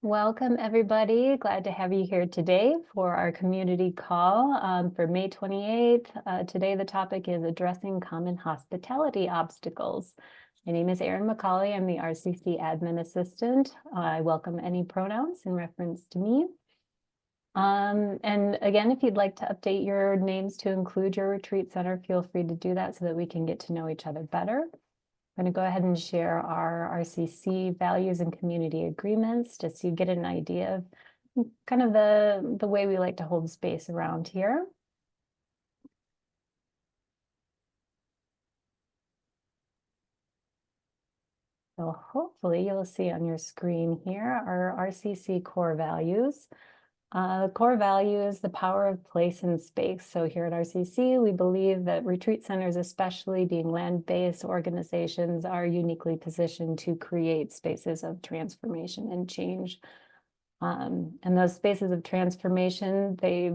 Welcome, everybody. Glad to have you here today for our community call for May 28th. Today, the topic is addressing common hospitality obstacles. My name is Erin McCauley. I'm the RCC admin assistant. I welcome any pronouns in reference to me. And again, if you'd like to update your names to include your retreat center, feel free to do that so that we can get to know each other better. I'm going to go ahead and share our RCC values and community agreements just so you get an idea of kind of the way we like to hold space around here. So hopefully you'll see on your screen here our RCC core values. Core values, the power of place and space. So here at RCC, we believe that retreat centers, especially being land-based organizations, are uniquely positioned to create spaces of transformation and change. And those spaces of transformation, they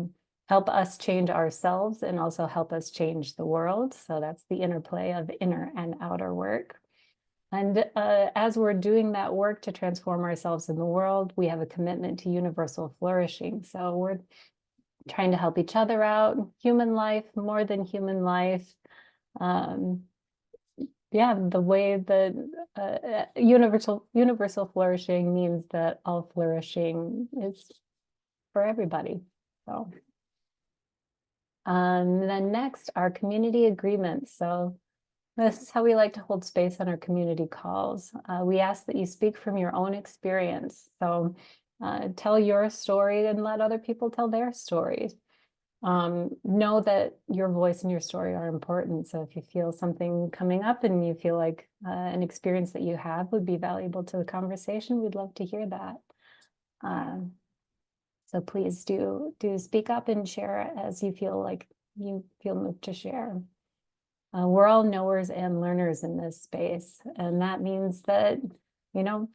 help us change ourselves and also help us change the world. So that's the interplay of inner and outer work. And as we're doing that work to transform ourselves in the world, we have a commitment to universal flourishing. So we're trying to help each other out, human life, more than human life. Yeah, the way that universal flourishing means that all flourishing is for everybody. So then next, our community agreements. So this is how we like to hold space on our community calls. We ask that you speak from your own experience. So tell your story and let other people tell their stories. Know that your voice and your story are important. So if you feel something coming up and you feel like an experience that you have would be valuable to the conversation, we'd love to hear that. So please do speak up and share as you feel like you feel moved to share. We're all knowers and learners in this space. And that means that, you know,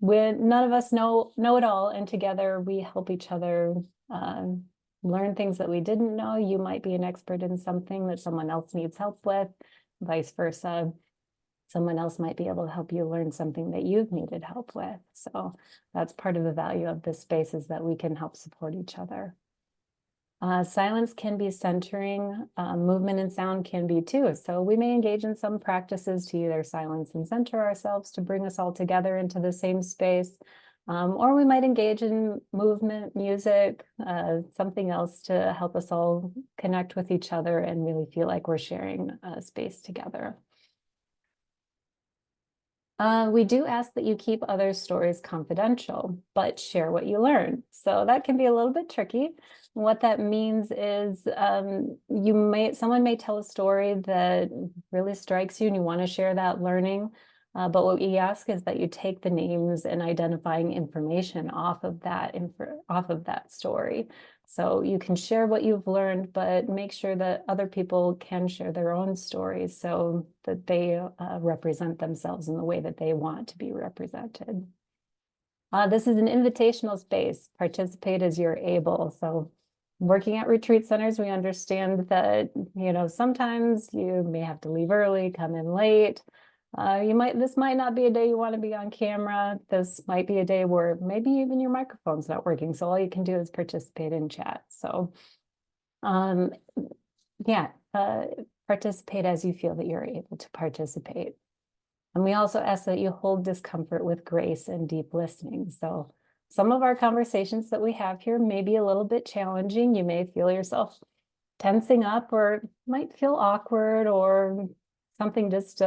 when none of us know it all, and together we help each other learn things that we didn't know. You might be an expert in something that someone else needs help with, vice versa. Someone else might be able to help you learn something that you've needed help with. So that's part of the value of this space, is that we can help support each other. Silence can be centering, movement and sound can be too. So we may engage in some practices to either silence and center ourselves to bring us all together into the same space, or we might engage in movement, music, something else to help us all connect with each other and really feel like we're sharing space together. We do ask that you keep other stories confidential, but share what you learn. So that can be a little bit tricky. What that means is someone may tell a story that really strikes you and you want to share that learning. But what we ask is that you take the names and identifying information off of that story. So you can share what you've learned, but make sure that other people can share their own stories so that they represent themselves in the way that they want to be represented. This is an invitational space. Participate as you're able. So working at retreat centers, we understand that, you know, sometimes you may have to leave early, come in late. This might not be a day you want to be on camera. This might be a day where maybe even your microphone's not working. So all you can do is participate in chat. So participate as you feel that you're able to participate. And we also ask that you hold discomfort with grace and deep listening. So some of our conversations that we have here may be a little bit challenging. You may feel yourself tensing up, or might feel awkward, or something just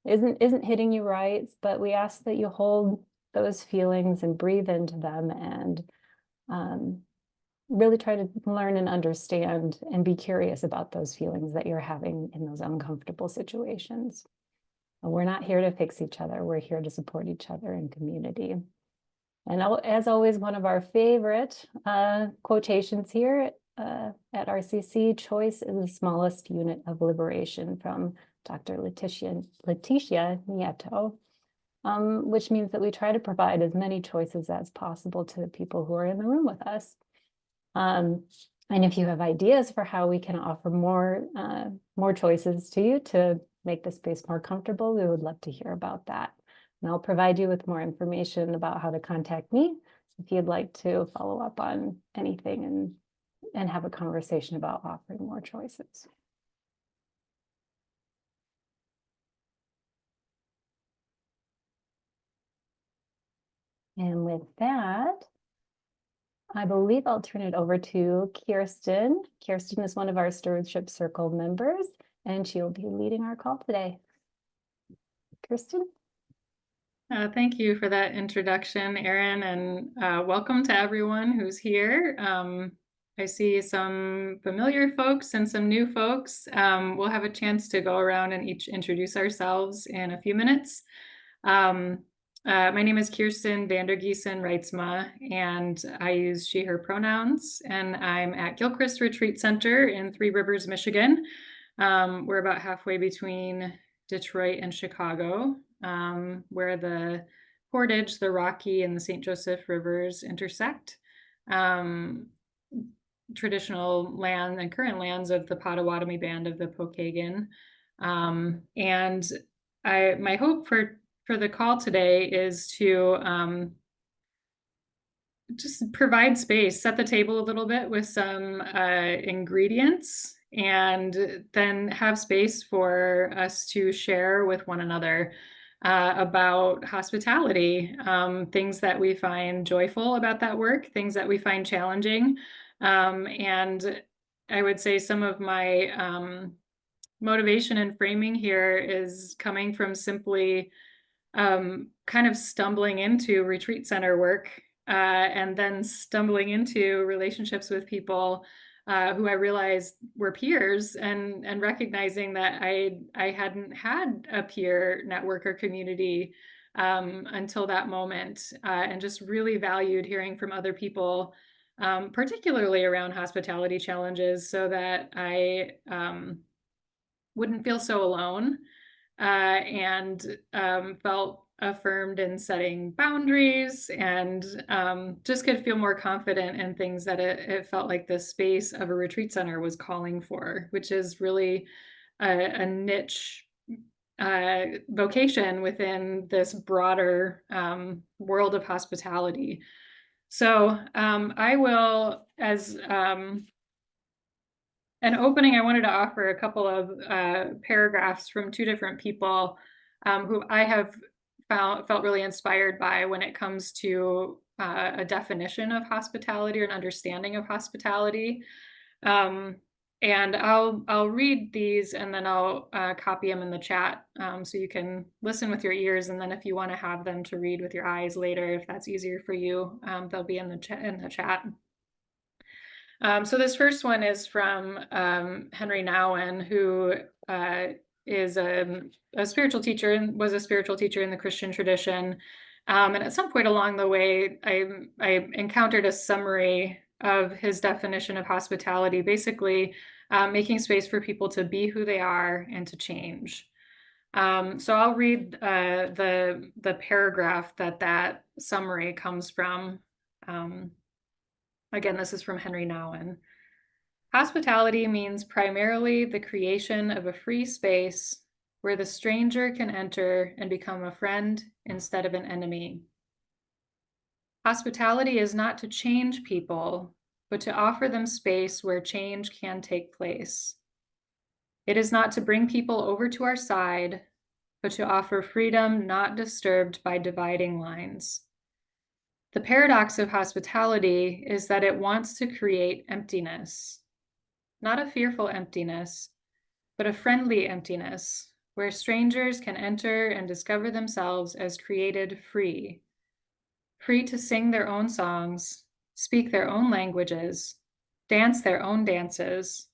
isn't hitting you right, but we ask that you hold those feelings and breathe into them and really try to learn and understand and be curious about those feelings that you're having in those uncomfortable situations. And we're not here to fix each other. We're here to support each other in community. And as always, one of our favorite quotations here at RCC, choice is the smallest unit of liberation, from Dr. Leticia Nieto, which means that we try to provide as many choices as possible to the people who are in the room with us. And if you have ideas for how we can offer more choices to you to make the space more comfortable, we would love to hear about that. And I'll provide you with more information about how to contact me if you'd like to follow up on anything and have a conversation about offering more choices. And with that, I believe I'll turn it over to Kirstin. Kirstin is one of our Stewardship Circle members, and she'll be leading our call today. Kirstin? Thank you for that introduction, Erin, and welcome to everyone who's here. I see some familiar folks and some new folks. We'll have a chance to go around and each introduce ourselves in a few minutes. My name is Kirstin Vander-Giessen Reitsma, and I use she, her pronouns, and I'm at Gilchrist Retreat Center in Three Rivers, Michigan. We're about halfway between Detroit and Chicago, where the Portage, the Rocky, and the St. Joseph Rivers intersect. Traditional land and current lands of the Potawatomi Band of the Pokagon. And my hope for the call today is to just provide space, set the table a little bit with some ingredients, and then have space for us to share with one another about hospitality, things that we find joyful about that work, things that we find challenging. And I would say some of my motivation and framing here is coming from simply kind of stumbling into retreat center work and then stumbling into relationships with people who I realized were peers, and recognizing that I hadn't had a peer network or community until that moment, and just really valued hearing from other people, particularly around hospitality challenges, so that I wouldn't feel so alone, and felt affirmed in setting boundaries, and just could feel more confident in things that it felt like the space of a retreat center was calling for, which is really a niche vocation within this broader world of hospitality. So I will, as an opening, I wanted to offer a couple of paragraphs from two different people who I have felt really inspired by when it comes to a definition of hospitality or an understanding of hospitality. And I'll read these, and then I'll copy them in the chat, so you can listen with your ears, and then if you want to have them to read with your eyes later, if that's easier for you, they'll be in the chat. So this first one is from Henri Nouwen, who is a spiritual teacher and was a spiritual teacher in the Christian tradition. And at some point along the way, I encountered a summary of his definition of hospitality, basically making space for people to be who they are and to change. So I'll read the paragraph that summary comes from. Again, this is from Henri Nouwen. Hospitality means primarily the creation of a free space where the stranger can enter and become a friend instead of an enemy. Hospitality is not to change people, but to offer them space where change can take place. It is not to bring people over to our side, but to offer freedom not disturbed by dividing lines. The paradox of hospitality is that it wants to create emptiness, not a fearful emptiness, but a friendly emptiness, where strangers can enter and discover themselves as created free, free to sing their own songs, speak their own languages, dance their own dances,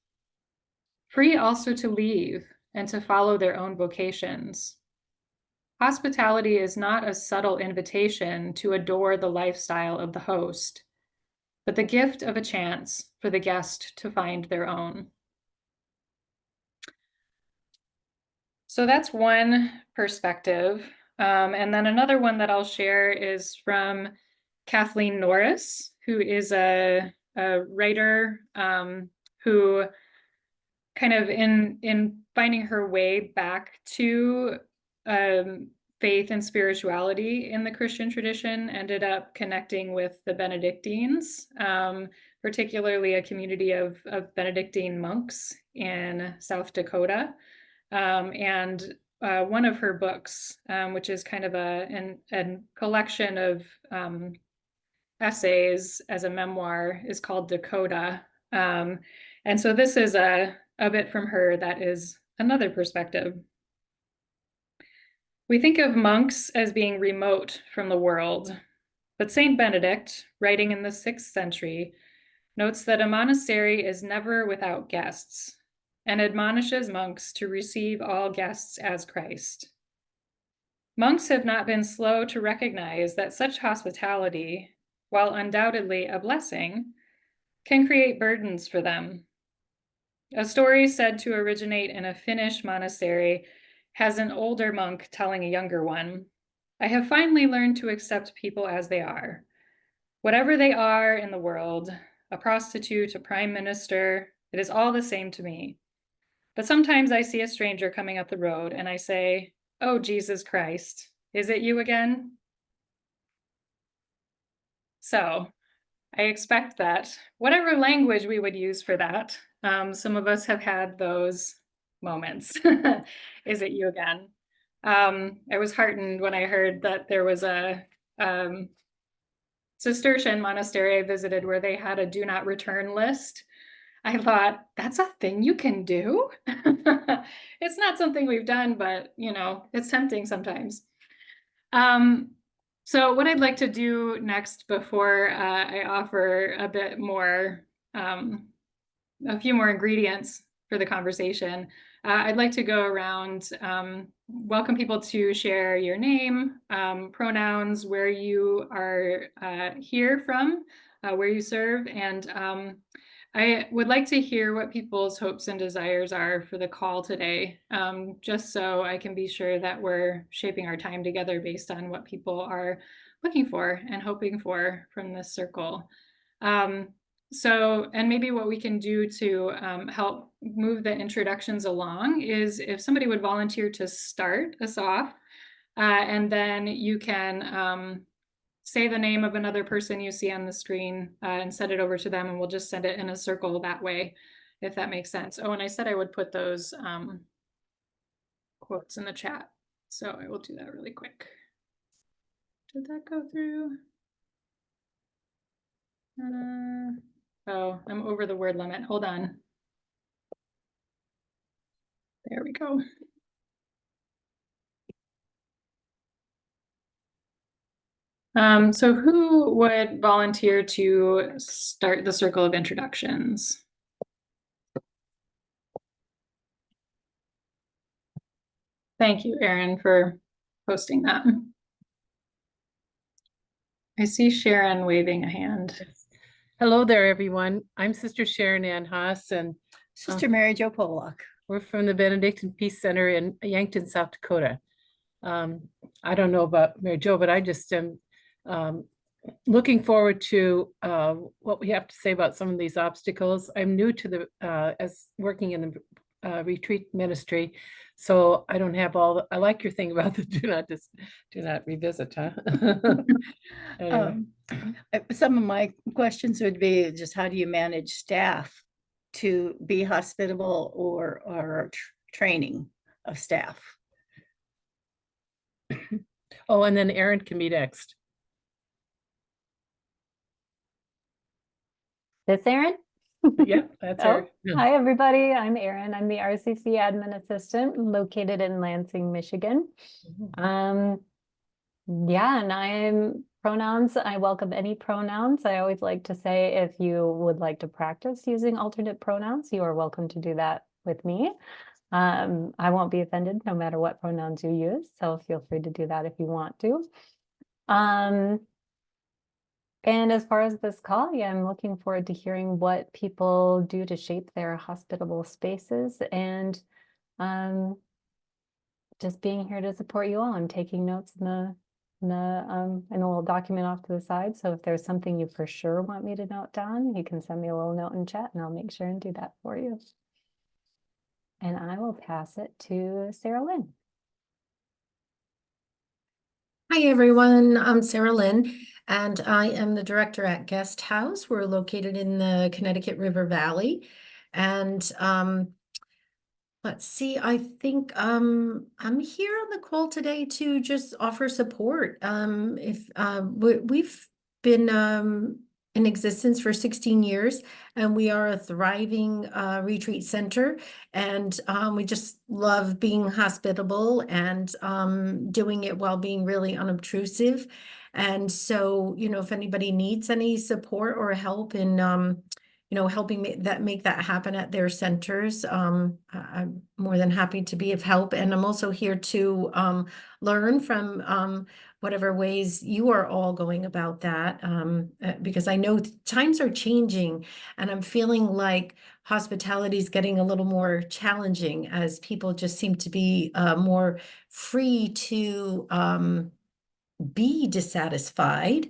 free also to leave and to follow their own vocations. Hospitality is not a subtle invitation to adore the lifestyle of the host, but the gift of a chance for the guest to find their own. So that's one perspective. And then another one that I'll share is from Kathleen Norris, who is a writer who kind of in finding her way back to faith and spirituality in the Christian tradition ended up connecting with the Benedictines, particularly a community of Benedictine monks in South Dakota. And one of her books, which is kind of a collection of essays as a memoir, is called Dakota. And so this is a bit from her that is another perspective. We think of monks as being remote from the world, but Saint Benedict, writing in the 6th century, notes that a monastery is never without guests and admonishes monks to receive all guests as Christ. Monks have not been slow to recognize that such hospitality, while undoubtedly a blessing, can create burdens for them. A story said to originate in a Finnish monastery has an older monk telling a younger one, "I have finally learned to accept people as they are. Whatever they are in the world, a prostitute, a prime minister, it is all the same to me. But sometimes I see a stranger coming up the road and I say, 'Oh, Jesus Christ, is it you again?'" So I expect that whatever language we would use for that, some of us have had those moments. Is it you again? I was heartened when I heard that there was a Cistercian monastery I visited where they had a do not return list. I thought, that's a thing you can do? It's not something we've done, but it's tempting sometimes. So what I'd like to do next before I offer a bit more, a few more ingredients for the conversation, I'd like to go around, welcome people to share your name, pronouns, where you are here from, where you serve, and I would like to hear what people's hopes and desires are for the call today, just so I can be sure that we're shaping our time together based on what people are looking for and hoping for from this circle. And maybe what we can do to help move the introductions along is if somebody would volunteer to start us off, and then you can say the name of another person you see on the screen and send it over to them, and we'll just send it in a circle that way, if that makes sense. Oh, and I said I would put those quotes in the chat, so I will do that really quick. Did that go through? Oh, I'm over the word limit. Hold on. There we go. So who would volunteer to start the circle of introductions? Thank you, Erin, for posting that. I see Sharon waving a hand. Hello there, everyone. I'm Sister Sharon Ann Haas, and Sister Mary Jo Pollock. we're from the Benedictine Peace Center in Yankton, South Dakota. I don't know about Mary Jo, but I just am looking forward to what we have to say about some of these obstacles. I'm new to the as working in the retreat ministry, so I don't have all. I like your thing about the do not revisit, huh? Anyway. Some of my questions would be just how do you manage staff to be hospitable or training of staff? Oh, and then Erin can be next. This Erin? Yeah, that's Oh, Erin. Yeah. hi, everybody. I'm Erin. I'm the RCC admin assistant located in Lansing, Michigan. Yeah, and I'm pronouns. I welcome any pronouns. I always like to say if you would like to practice using alternate pronouns, you are welcome to do that with me. I won't be offended no matter what pronouns you use, so feel free to do that if you want to. And as far as this call, yeah, I'm looking forward to hearing what people do to shape their hospitable spaces and just being here to support you all. I'm taking notes in a little document off to the side. So if there's something you for sure want me to note down, you can send me a little note in chat and I'll make sure and do that for you. And I will pass it to Sarah Lynn. Hi, everyone. I'm Sarah Lynn, and I am the director at Guest House. We're located in the Connecticut River Valley. And let's see, I think I'm here on the call today to just offer support. If we've been in existence for 16 years, and we are a thriving retreat center, and we just love being hospitable and doing it while being really unobtrusive. And so, if anybody needs any support or help in helping make that happen at their centers. I'm more than happy to be of help. And I'm also here to learn from whatever ways you are all going about that, because I know times are changing, and I'm feeling like hospitality is getting a little more challenging as people just seem to be more free to be dissatisfied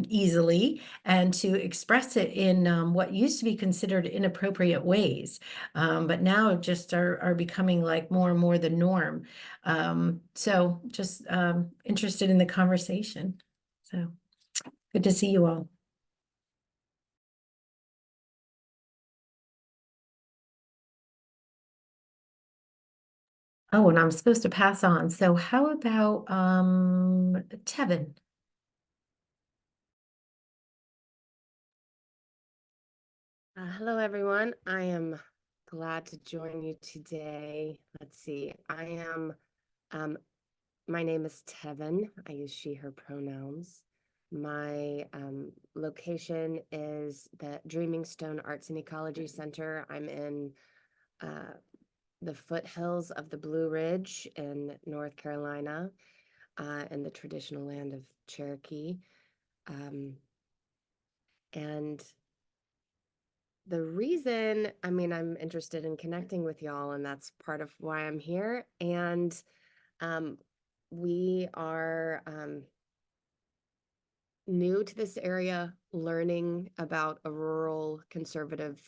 easily, and to express it in what used to be considered inappropriate ways, but now just are becoming like more and more the norm. So just interested in the conversation. So good to see you all. Oh, and I'm supposed to pass on. So how about Tevin? Hello, everyone. I am glad to join you today. Let's see. My name is Tevin. I use she, her pronouns. My location is the Dreaming Stone Arts and Ecology Center. I'm in the foothills of the Blue Ridge in North Carolina, in the traditional land of Cherokee. And the reason, I'm interested in connecting with y'all, and that's part of why I'm here. And we are new to this area, learning about a rural conservative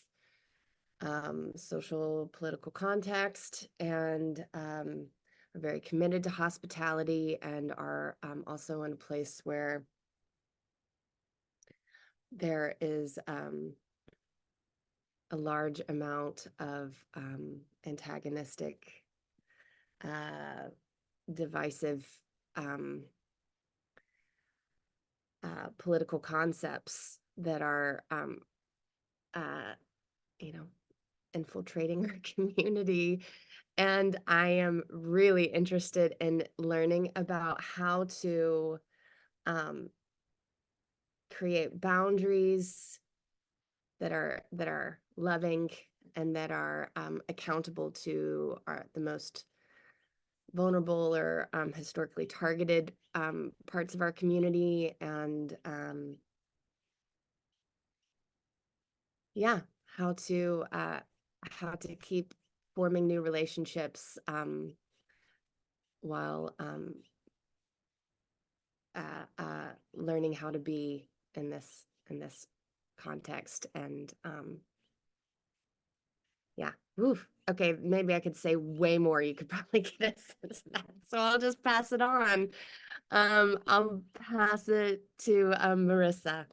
social political context, and are very committed to hospitality, and are also in a place where there is a large amount of antagonistic, divisive political concepts that are, infiltrating our community. And I am really interested in learning about how to create boundaries that are loving, and that are accountable to the most vulnerable or historically targeted parts of our community, and how to keep forming new relationships while learning how to be in this context. And oof. Okay, maybe I could say way more. You could probably get a sense of that, so I'll just pass it on. I'll pass it to Marissa.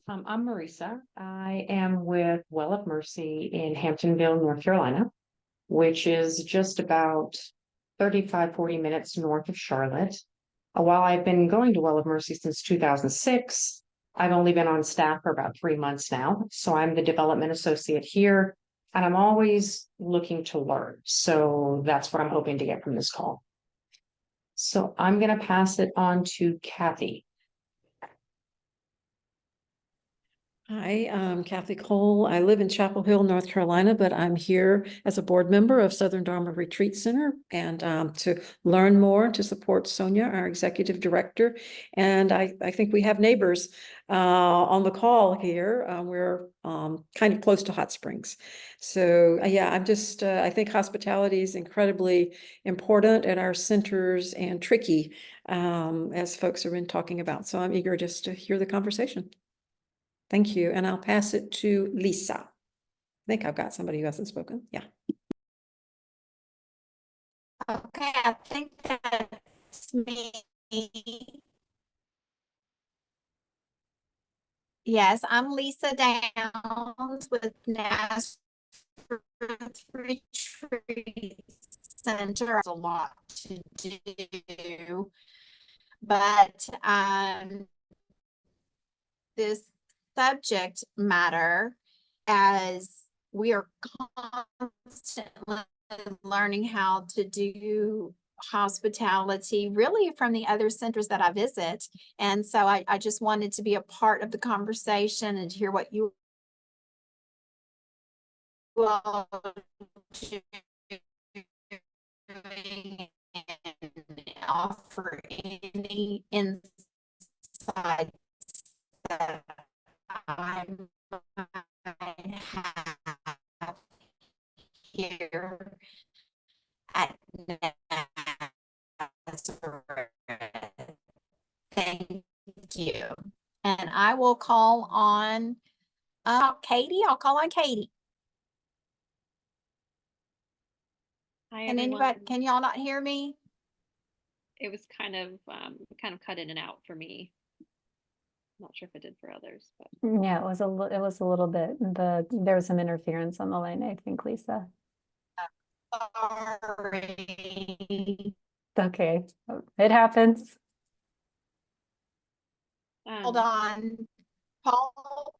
I'm Marisa. I am with Well of Mercy in Hamptonville, North Carolina, which is just about 40 minutes north of Charlotte. While I've been going to Well of Mercy since 2006, I've only been on staff for about 3 months now. So I'm the development associate here, and I'm always looking to learn. So that's what I'm hoping to get from this call. So I'm going to pass it on to Kathy. Hi, I'm Kathy Cole. I live in Chapel Hill, North Carolina, but I'm here as a board member of Southern Dharma Retreat Center and to learn more, to support Sonia, our executive director. And I think we have neighbors on the call here. We're kind of close to Hot Springs. So yeah, I think hospitality is incredibly important at our centers and tricky, as folks have been talking about. So I'm eager just to hear the conversation. Thank you, and I'll pass it to Lisa. I think I've got somebody who hasn't spoken. Yeah. Okay, I think that's me. Yes, I'm Lisa Downs with Nazareth Retreat Center. There's a lot to do, but this subject matter, as we are constantly learning how to do hospitality really from the other centers that I visit. And so I just wanted to be a part of the conversation and to hear what you all are doing and offer any insights that I might have here at Nazareth. Thank you. And I will call on Katie. I'll call on Katie. Hi, Can everyone. anybody, can y'all not hear me? It was kind of cut in and out for me. Not sure if it did for others, but Yeah, it was a little bit, there was some interference on the line, I think, Lisa. Sorry. Okay, it happens. Hold on. Paul.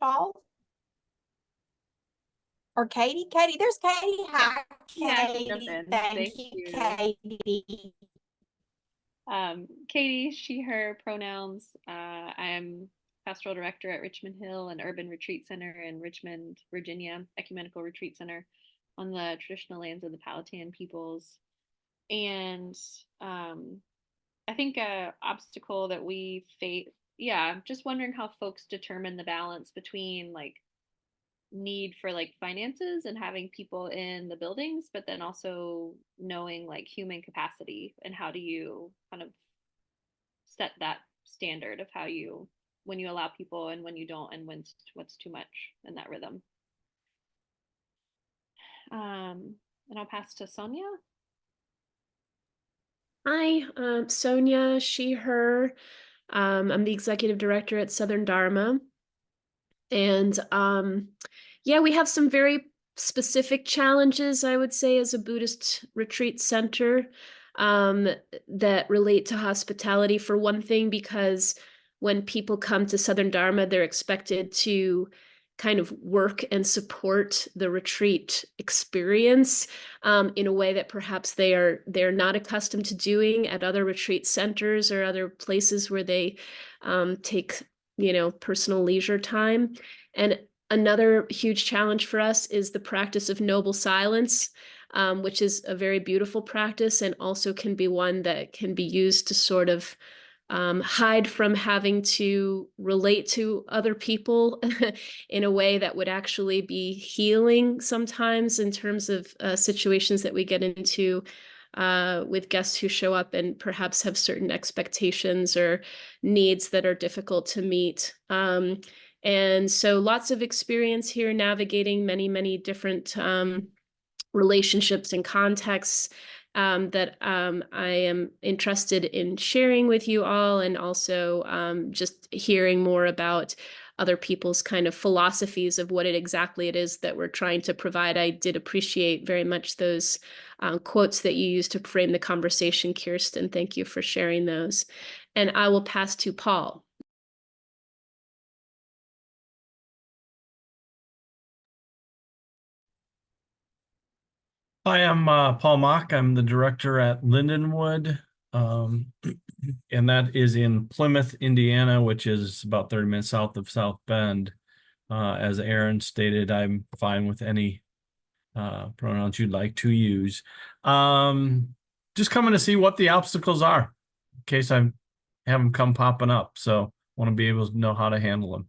Paul. Or Katie. Katie, there's Katie. Hi, yeah, I can jump Katie. in. Thank Thank you, you. Katie. Katie, she, her pronouns. I'm pastoral director at Richmond Hill, an urban retreat center in Richmond, Virginia, ecumenical retreat center on the traditional lands of the Powhatan peoples. And I think a obstacle that we face, just wondering how folks determine the balance between like need for like finances and having people in the buildings, but then also knowing like human capacity and how do you kind of set that standard of how you when you allow people and when you don't and when what's too much in that rhythm. And I'll pass to Sonia. Hi, Sonia, she, her. I'm the executive director at Southern Dharma. And yeah, we have some very specific challenges, I would say, as a Buddhist retreat center that relate to hospitality, for one thing, because when people come to Southern Dharma, they're expected to kind of work and support the retreat experience in a way that perhaps they're not accustomed to doing at other retreat centers or other places where they take personal leisure time. And another huge challenge for us is the practice of noble silence, which is a very beautiful practice and also can be one that can be used to sort of hide from having to relate to other people in a way that would actually be healing sometimes in terms of situations that we get into with guests who show up and perhaps have certain expectations or needs that are difficult to meet. And so lots of experience here navigating many, many different relationships and contexts that I am interested in sharing with you all, and also just hearing more about other people's kind of philosophies of what exactly it is that we're trying to provide. I did appreciate very much those quotes that you used to frame the conversation, Kirstin. Thank you for sharing those. And I will pass to Paul. Hi, I'm Paul Mock. I'm the director at Lindenwood And that is in Plymouth, Indiana, which is about 30 minutes south of South Bend. As Aaron stated, I'm fine with any pronouns you'd like to use. Just coming to see what the obstacles are in case I have them come popping up. So want to be able to know how to handle them.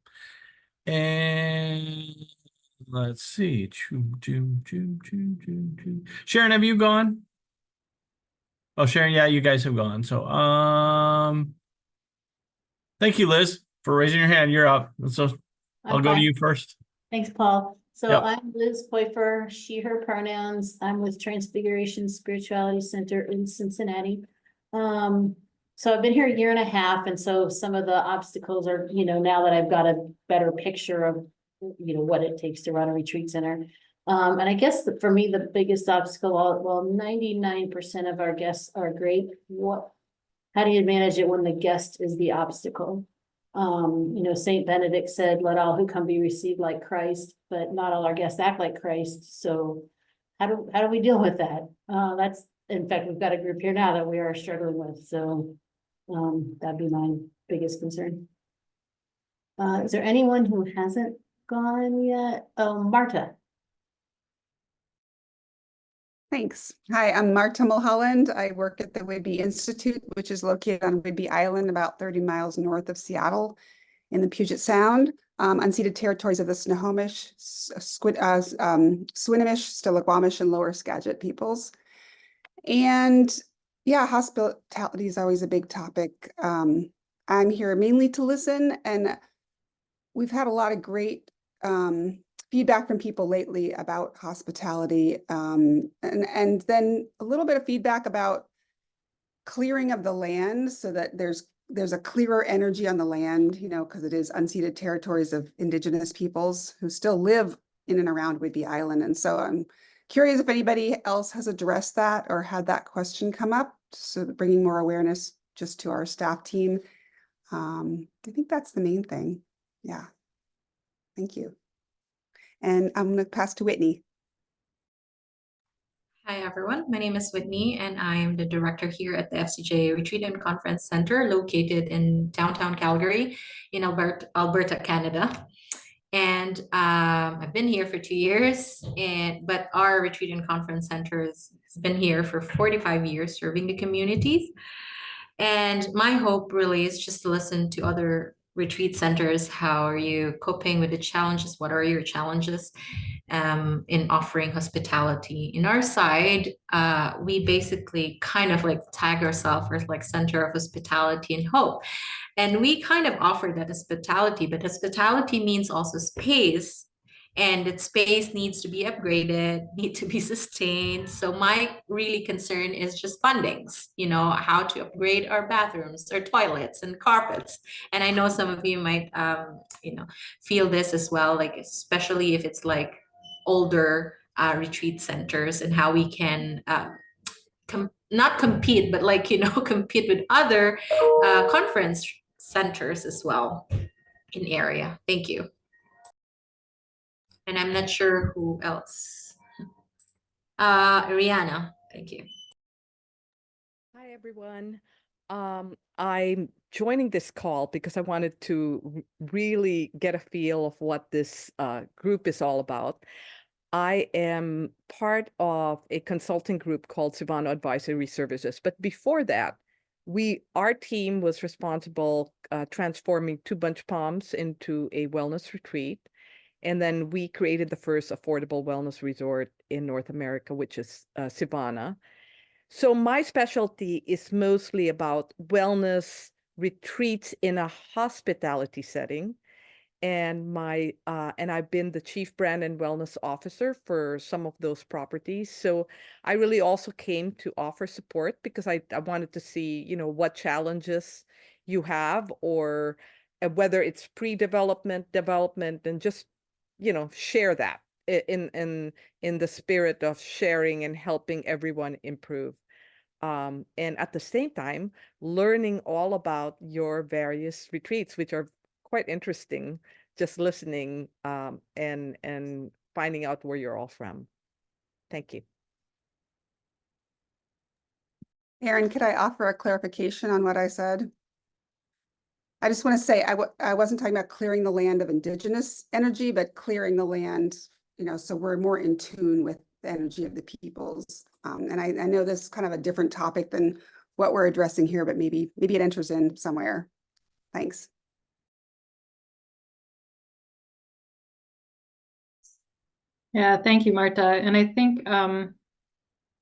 And let's see. Sharon, have you gone? Oh, Sharon, yeah, you guys have gone. So, thank you, Liz, for raising your hand. You're up. So I'll go to you first. Thanks, Paul. So Yep. I'm Liz Poifer, she, her pronouns. I'm with Transfiguration Spirituality Center in Cincinnati. So I've been here a year and a half, and so some of the obstacles are, now that I've got a better picture of, what it takes to run a retreat center. And I guess for me, the biggest obstacle, well, 99% of our guests are great. How do you manage it when the guest is the obstacle? Saint Benedict said, let all who come be received like Christ, but not all our guests act like Christ. So how do we deal with that? That's, in fact, we've got a group here now that we are struggling with. So that'd be my biggest concern. Is there anyone who hasn't gone yet? Oh, Marta. Thanks. Hi, I'm Marta Mulholland. I work at the Whidbey Institute, which is located on Whidbey Island, about 30 miles north of Seattle in the Puget Sound, unceded territories of the Snohomish, Swinomish, Stillaguamish, and Lower Skagit peoples. And yeah, hospitality is always a big topic. I'm here mainly to listen, and we've had a lot of great feedback from people lately about hospitality, and then a little bit of feedback about clearing of the land so that there's a clearer energy on the land, because it is unceded territories of Indigenous peoples who still live in and around Whidbey Island. And so I'm curious if anybody else has addressed that or had that question come up, so bringing more awareness just to our staff team. I think that's the main thing. Yeah. Thank you. And I'm going to pass to Whitney. Hi, everyone. My name is Whitney, and I'm the director here at the FCJ Retreat and Conference Center located in downtown Calgary in Alberta, Canada. And I've been here for 2 years, but our Retreat and Conference Center has been here for 45 years serving the communities. And my hope really is just to listen to other retreat centers. How are you coping with the challenges? What are your challenges in offering hospitality? In our side, we basically kind of like tag ourselves as like Center of Hospitality and Hope. And we kind of offer that hospitality, but hospitality means also space. And that space needs to be upgraded, need to be sustained. So my really concern is just fundings, how to upgrade our bathrooms, our toilets and carpets. And I know some of you might, feel this as well, like especially if it's like older retreat centers, and how we can not compete, but like, compete with other conference centers as well in area. Thank you. And I'm not sure who else. Rihanna, thank you. Hi, everyone. I'm joining this call because I wanted to really get a feel of what this group is all about. I am part of a consulting group called Savannah Advisory Services. But before that, our team was responsible transforming 2 Bunch Palms into a wellness retreat. And then we created the first affordable wellness resort in North America, which is Savannah. So my specialty is mostly about wellness retreats in a hospitality setting. And I've been the chief brand and wellness officer for some of those properties. So I really also came to offer support because I wanted to see, what challenges you have, or whether it's pre-development, development, and just share that in the spirit of sharing and helping everyone improve. And at the same time, learning all about your various retreats, which are quite interesting, just listening and finding out where you're all from. Thank you. Erin, could I offer a clarification on what I said? I just want to say I wasn't talking about clearing the land of indigenous energy, but clearing the land, so we're more in tune with the energy of the peoples. And I know this is kind of a different topic than what we're addressing here, but maybe it enters in somewhere. Thanks. Yeah, thank you, Marta. And I think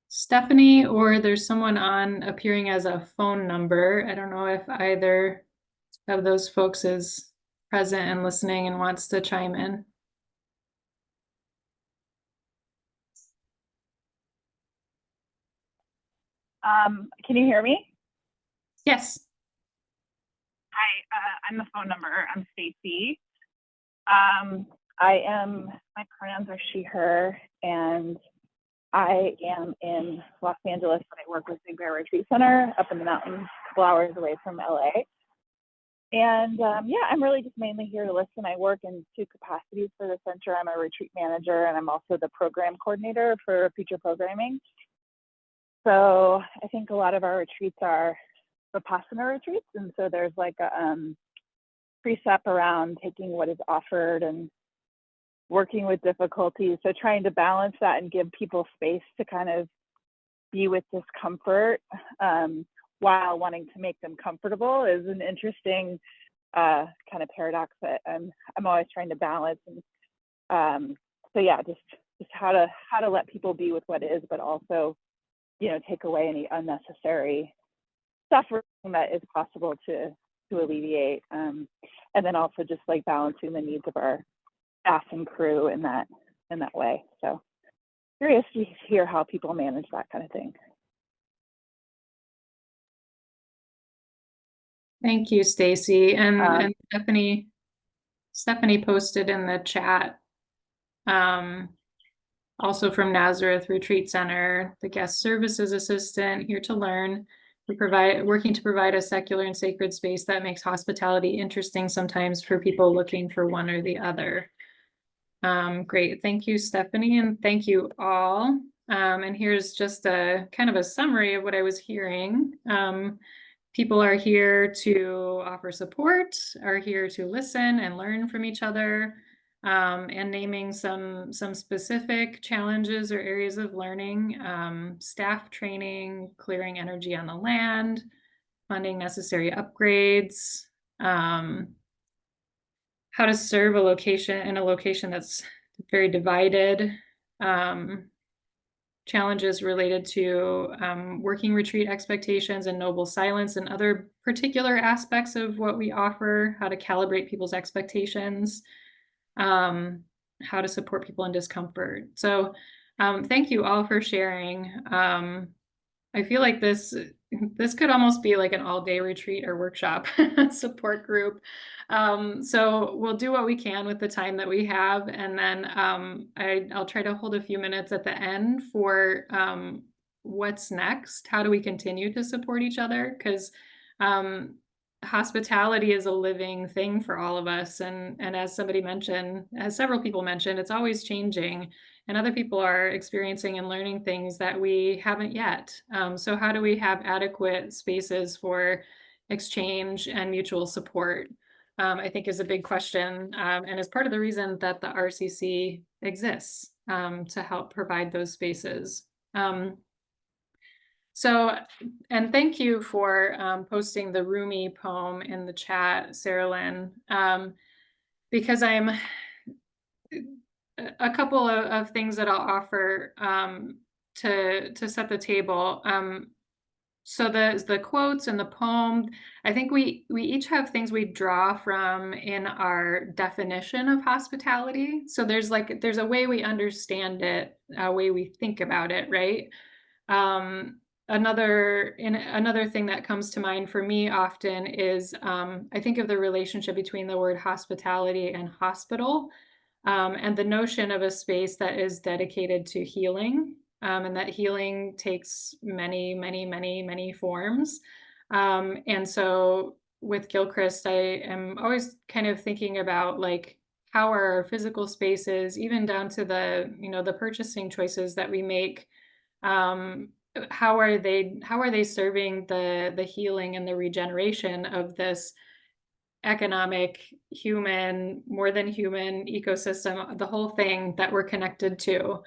Stephanie, or there's someone on appearing as a phone number. I don't know if either of those folks is present and listening and wants to chime in. Can you hear me? Yes. Hi, I'm the phone number. I'm Stacy. My pronouns are she, her, and I am in Los Angeles, but I work with Big Bear Retreat Center up in the mountains, a couple hours away from LA. And yeah, I'm really just mainly here to listen. I work in 2 capacities for the center. I'm a retreat manager, and I'm also the program coordinator for future programming. So I think a lot of our retreats are Vipassana retreats. And so there's like a precept around taking what is offered and working with difficulties. So trying to balance that and give people space to kind of be with discomfort while wanting to make them comfortable is an interesting kind of paradox that I'm always trying to balance. And so yeah, just how to let people be with what is, but also, take away any unnecessary suffering that is possible to alleviate. And then also just like balancing the needs of our staff and crew in that way. So curious to hear how people manage that kind of thing. Thank you, Stacy. And Stephanie posted in the chat, also from Nazareth Retreat Center, the guest services assistant, here to learn. Working to provide a secular and sacred space that makes hospitality interesting sometimes for people looking for one or the other. Great, thank you, Stephanie, and thank you all. And here's just a kind of a summary of what I was hearing. People are here to offer support, are here to listen and learn from each other, and naming some specific challenges or areas of learning, staff training, clearing energy on the land, funding necessary upgrades, how to serve a location that's very divided, challenges related to working retreat expectations and noble silence and other particular aspects of what we offer, how to calibrate people's expectations, how to support people in discomfort. So thank you all for sharing. I feel like this could almost be like an all-day retreat or workshop support group. So we'll do what we can with the time that we have. And then I'll try to hold a few minutes at the end for what's next. How do we continue to support each other? Because hospitality is a living thing for all of us. And as several people mentioned, it's always changing. And other people are experiencing and learning things that we haven't yet. So how do we have adequate spaces for exchange and mutual support? I think is a big question, and is part of the reason that the RCC exists, to help provide those spaces. So, and thank you for posting the Rumi poem in the chat, Sarah Lynn, because a couple of things that I'll offer to set the table. So the quotes and the poem, I think we each have things we draw from in our definition of hospitality. So there's a way we understand it, a way we think about it, right? Another thing that comes to mind for me often is I think of the relationship between the word hospitality and hospital. And the notion of a space that is dedicated to healing, and that healing takes many, many, many, many forms. And so with Gilchrist, I am always kind of thinking about like, how are our physical spaces, even down to the purchasing choices that we make, how are they serving the healing and the regeneration of this economic, human, more than human ecosystem, the whole thing that we're connected to.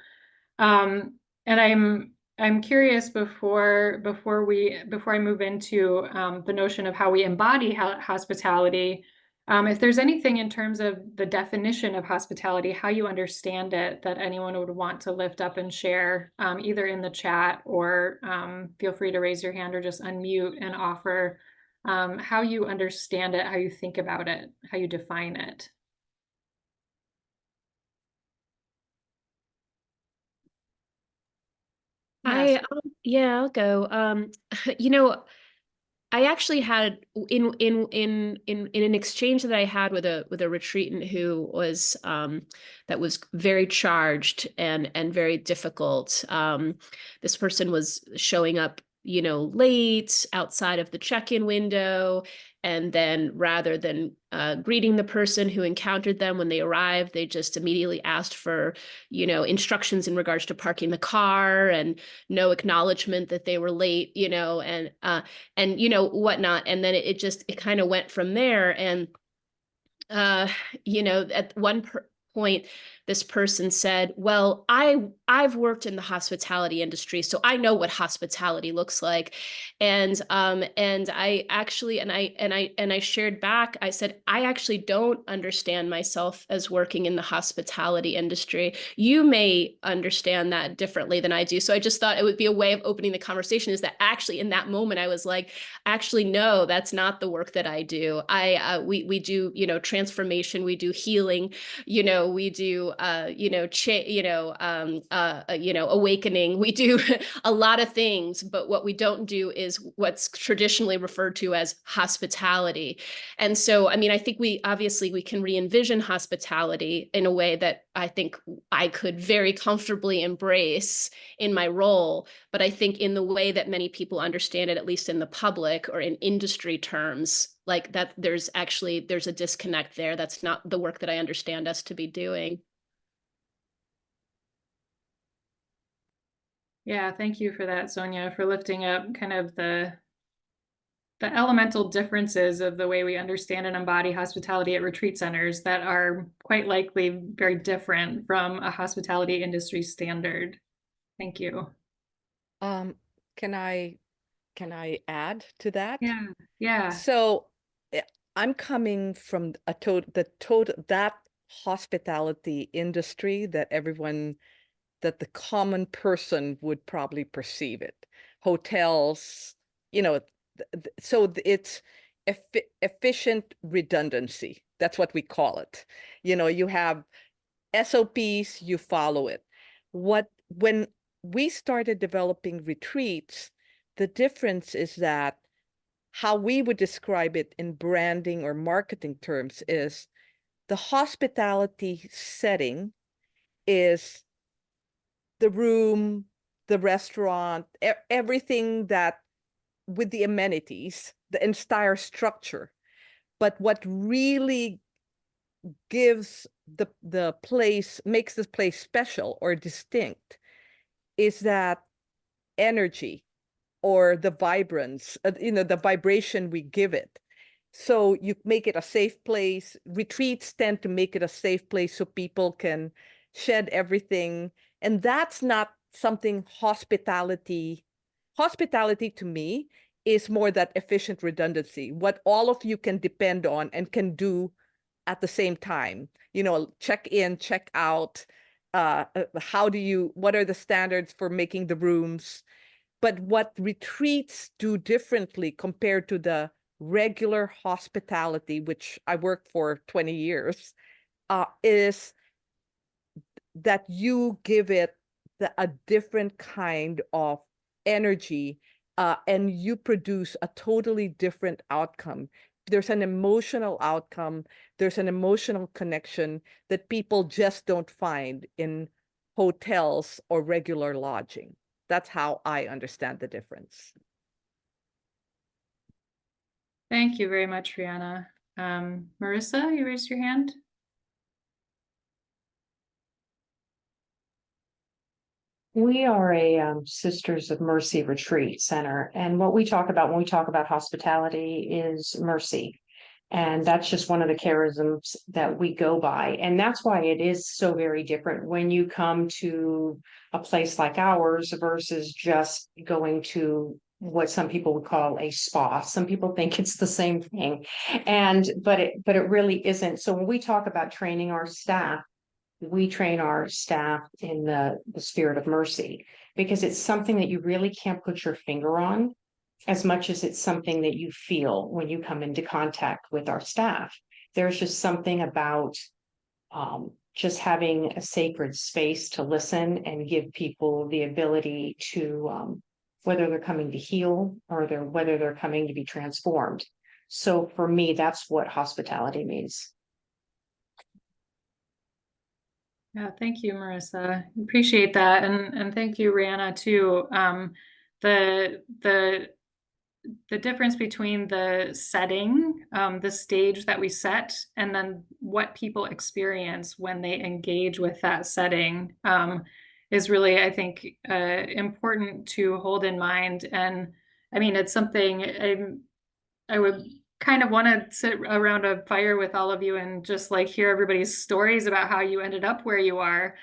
And I'm curious before I move into the notion of how we embody hospitality, if there's anything in terms of the definition of hospitality, how you understand it, that anyone would want to lift up and share, either in the chat or feel free to raise your hand or just unmute and offer how you understand it, how you think about it, how you define it. Yeah, I'll go. You know, I actually had in an exchange that I had with a retreatant who was that was very charged and very difficult. This person was showing up, you know, late outside of the check-in window, and then rather than greeting the person who encountered them when they arrived, they just immediately asked for, you know, instructions in regards to parking the car and no acknowledgement that they were late, you know, and you know, whatnot. And then it kind of went from there. And you know, at one point, this person said, well, I've worked in the hospitality industry, so I know what hospitality looks like. And I actually, and I shared back, I said, I actually don't understand myself as working in the hospitality industry. You may understand that differently than I do. So I just thought it would be a way of opening the conversation, is that actually in that moment I was like, actually, no, that's not the work that I do. We do, you know, transformation, we do healing, you know, we do you know, awakening. We do a lot of things, but what we don't do is what's traditionally referred to as hospitality. And so, I mean, I think we can re-envision hospitality in a way that I think I could very comfortably embrace in my role. But I think in the way that many people understand it, at least in the public or in industry terms, like that, there's a disconnect there. That's not the work that I understand us to be doing. Yeah, thank you for that, Sonia, for lifting up kind of the elemental differences of the way we understand and embody hospitality at retreat centers that are quite likely very different from a hospitality industry standard. Thank you. Can I add to that? Yeah. So I'm coming from that hospitality industry that the common person would probably perceive it. Hotels, you know, so it's efficient redundancy. That's what we call it. You know, you have SOPs, you follow it. When we started developing retreats, the difference is that how we would describe it in branding or marketing terms is the hospitality setting is the room, the restaurant, everything that with the amenities, the entire structure. But what really gives the place, makes this place special or distinct, is that energy or the vibrance, you know, the vibration we give it. So you make it a safe place. Retreats tend to make it a safe place so people can shed everything. And that's not something hospitality to me is more that efficient redundancy, what all of you can depend on and can do at the same time. You know, check in, check out. What are the standards for making the rooms? But what retreats do differently compared to the regular hospitality, which I worked for 20 years, is that you give it a different kind of energy, and you produce a totally different outcome. There's an emotional outcome, there's an emotional connection that people just don't find in hotels or regular lodging. That's how I understand the difference. Thank you very much, Rihanna. Marissa, you raised your hand. We are a Sisters of Mercy retreat center, and what we talk about when we talk about hospitality is mercy. And that's just one of the charisms that we go by. And that's why it is so very different when you come to a place like ours versus just going to what some people would call a spa. Some people think it's the same thing. But it really isn't. So when we talk about training our staff, we train our staff in the spirit of mercy, because it's something that you really can't put your finger on as much as it's something that you feel when you come into contact with our staff. There's just something about just having a sacred space to listen and give people the ability to, whether they're coming to heal or whether they're coming to be transformed. So for me, that's what hospitality means. Yeah, thank you, Marissa. Appreciate that. And thank you, Rihanna, too. The difference between the setting, the stage that we set, and then what people experience when they engage with that setting is really, I think, important to hold in mind. And I mean, it's something I would kind of want to sit around a fire with all of you and just like hear everybody's stories about how you ended up where you are,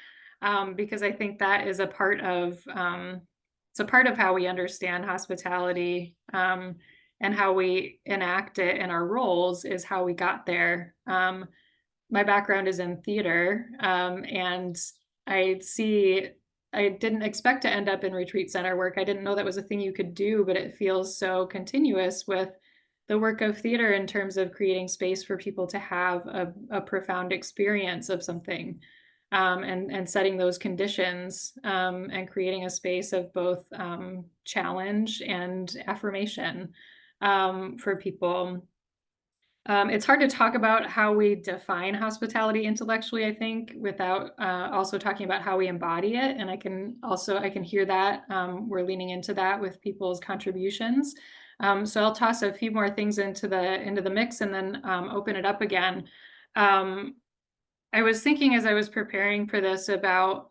because I think that is a part of it's a part of how we understand hospitality, and how we enact it in our roles is how we got there. My background is in theater, and I didn't expect to end up in retreat center work. I didn't know that was a thing you could do, but it feels so continuous with the work of theater in terms of creating space for people to have a profound experience of something, and setting those conditions, and creating a space of both challenge and affirmation for people. It's hard to talk about how we define hospitality intellectually, I think, without also talking about how we embody it. And I can hear that we're leaning into that with people's contributions. So I'll toss a few more things into the mix and then open it up again. I was thinking as I was preparing for this about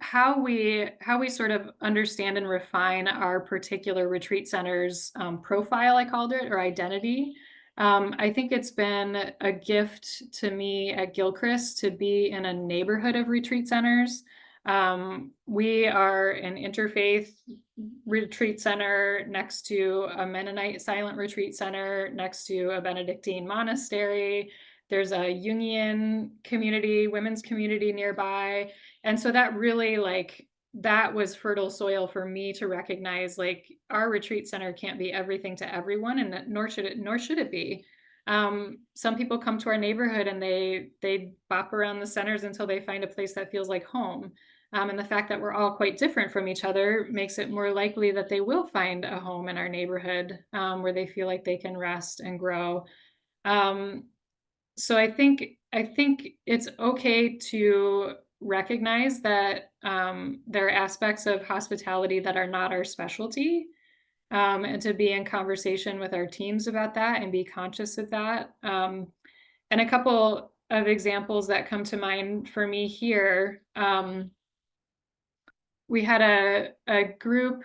how we sort of understand and refine our particular retreat center's profile, I called it, or identity. I think it's been a gift to me at Gilchrist to be in a neighborhood of retreat centers. We are an interfaith retreat center next to a Mennonite silent retreat center, next to a Benedictine monastery. There's a Jungian community, women's community nearby. And so that really, that was fertile soil for me to recognize, our retreat center can't be everything to everyone, and nor should it be. Some people come to our neighborhood and they bop around the centers until they find a place that feels like home. And the fact that we're all quite different from each other makes it more likely that they will find a home in our neighborhood, where they feel like they can rest and grow. So I think it's okay to recognize that there are aspects of hospitality that are not our specialty, and to be in conversation with our teams about that and be conscious of that. And a couple of examples that come to mind for me here. We had a group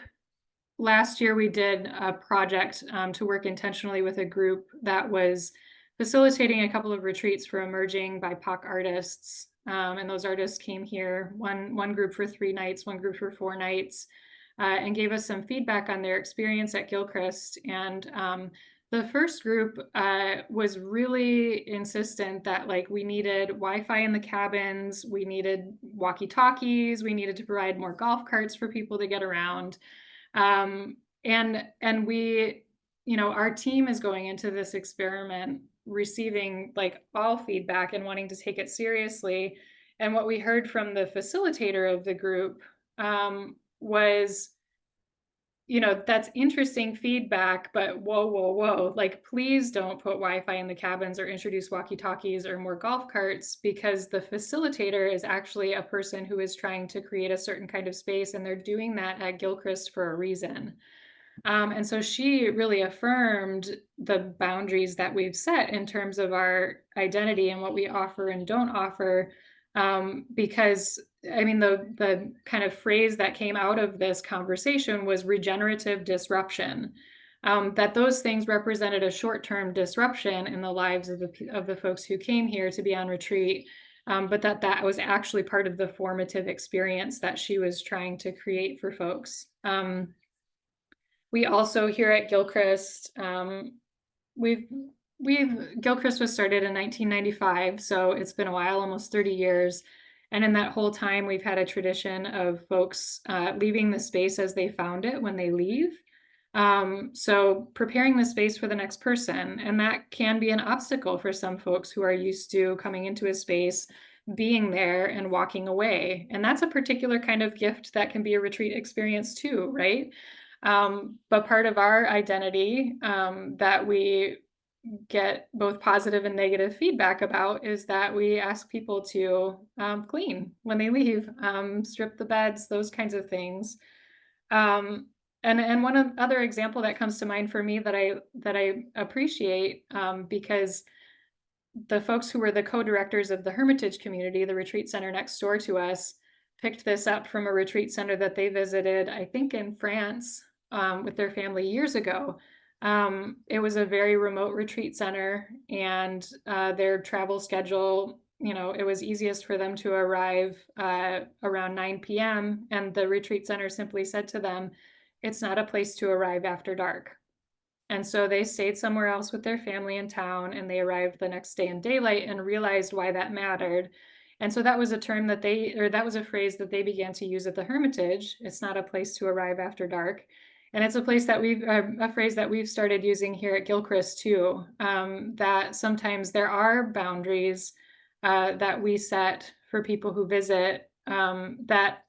last year. We did a project to work intentionally with a group that was facilitating a couple of retreats for emerging BIPOC artists. And those artists came here, one group for 3 nights, one group for 4 nights, and gave us some feedback on their experience at Gilchrist. And the first group was really insistent that we needed Wi-Fi in the cabins, we needed walkie-talkies, we needed to provide more golf carts for people to get around. And we, our team is going into this experiment receiving all feedback and wanting to take it seriously. And what we heard from the facilitator of the group was, that's interesting feedback, but whoa, please don't put Wi-Fi in the cabins or introduce walkie-talkies or more golf carts, because the facilitator is actually a person who is trying to create a certain kind of space, and they're doing that at Gilchrist for a reason. And so she really affirmed the boundaries that we've set in terms of our identity and what we offer and don't offer, because I mean, the kind of phrase that came out of this conversation was regenerative disruption. That those things represented a short-term disruption in the lives of the folks who came here to be on retreat, but that was actually part of the formative experience that she was trying to create for folks. We also here at Gilchrist, Gilchrist was started in 1995, so it's been a while, almost 30 years. And in that whole time, we've had a tradition of folks leaving the space as they found it when they leave. So preparing the space for the next person, and that can be an obstacle for some folks who are used to coming into a space, being there and walking away. And that's a particular kind of gift that can be a retreat experience too, right? But part of our identity that we get both positive and negative feedback about is that we ask people to clean when they leave, strip the beds, those kinds of things. And one other example that comes to mind for me that I appreciate, because the folks who were the co-directors of the Hermitage community, the retreat center next door to us, picked this up from a retreat center that they visited, I think in France, with their family years ago. It was a very remote retreat center, and their travel schedule, it was easiest for them to arrive around 9 p.m. And the retreat center simply said to them, it's not a place to arrive after dark. And so they stayed somewhere else with their family in town, and they arrived the next day in daylight and realized why that mattered. And so that was a term that that was a phrase that they began to use at the Hermitage. It's not a place to arrive after dark. And it's a place that a phrase that we've started using here at Gilchrist too, that sometimes there are boundaries that we set for people who visit that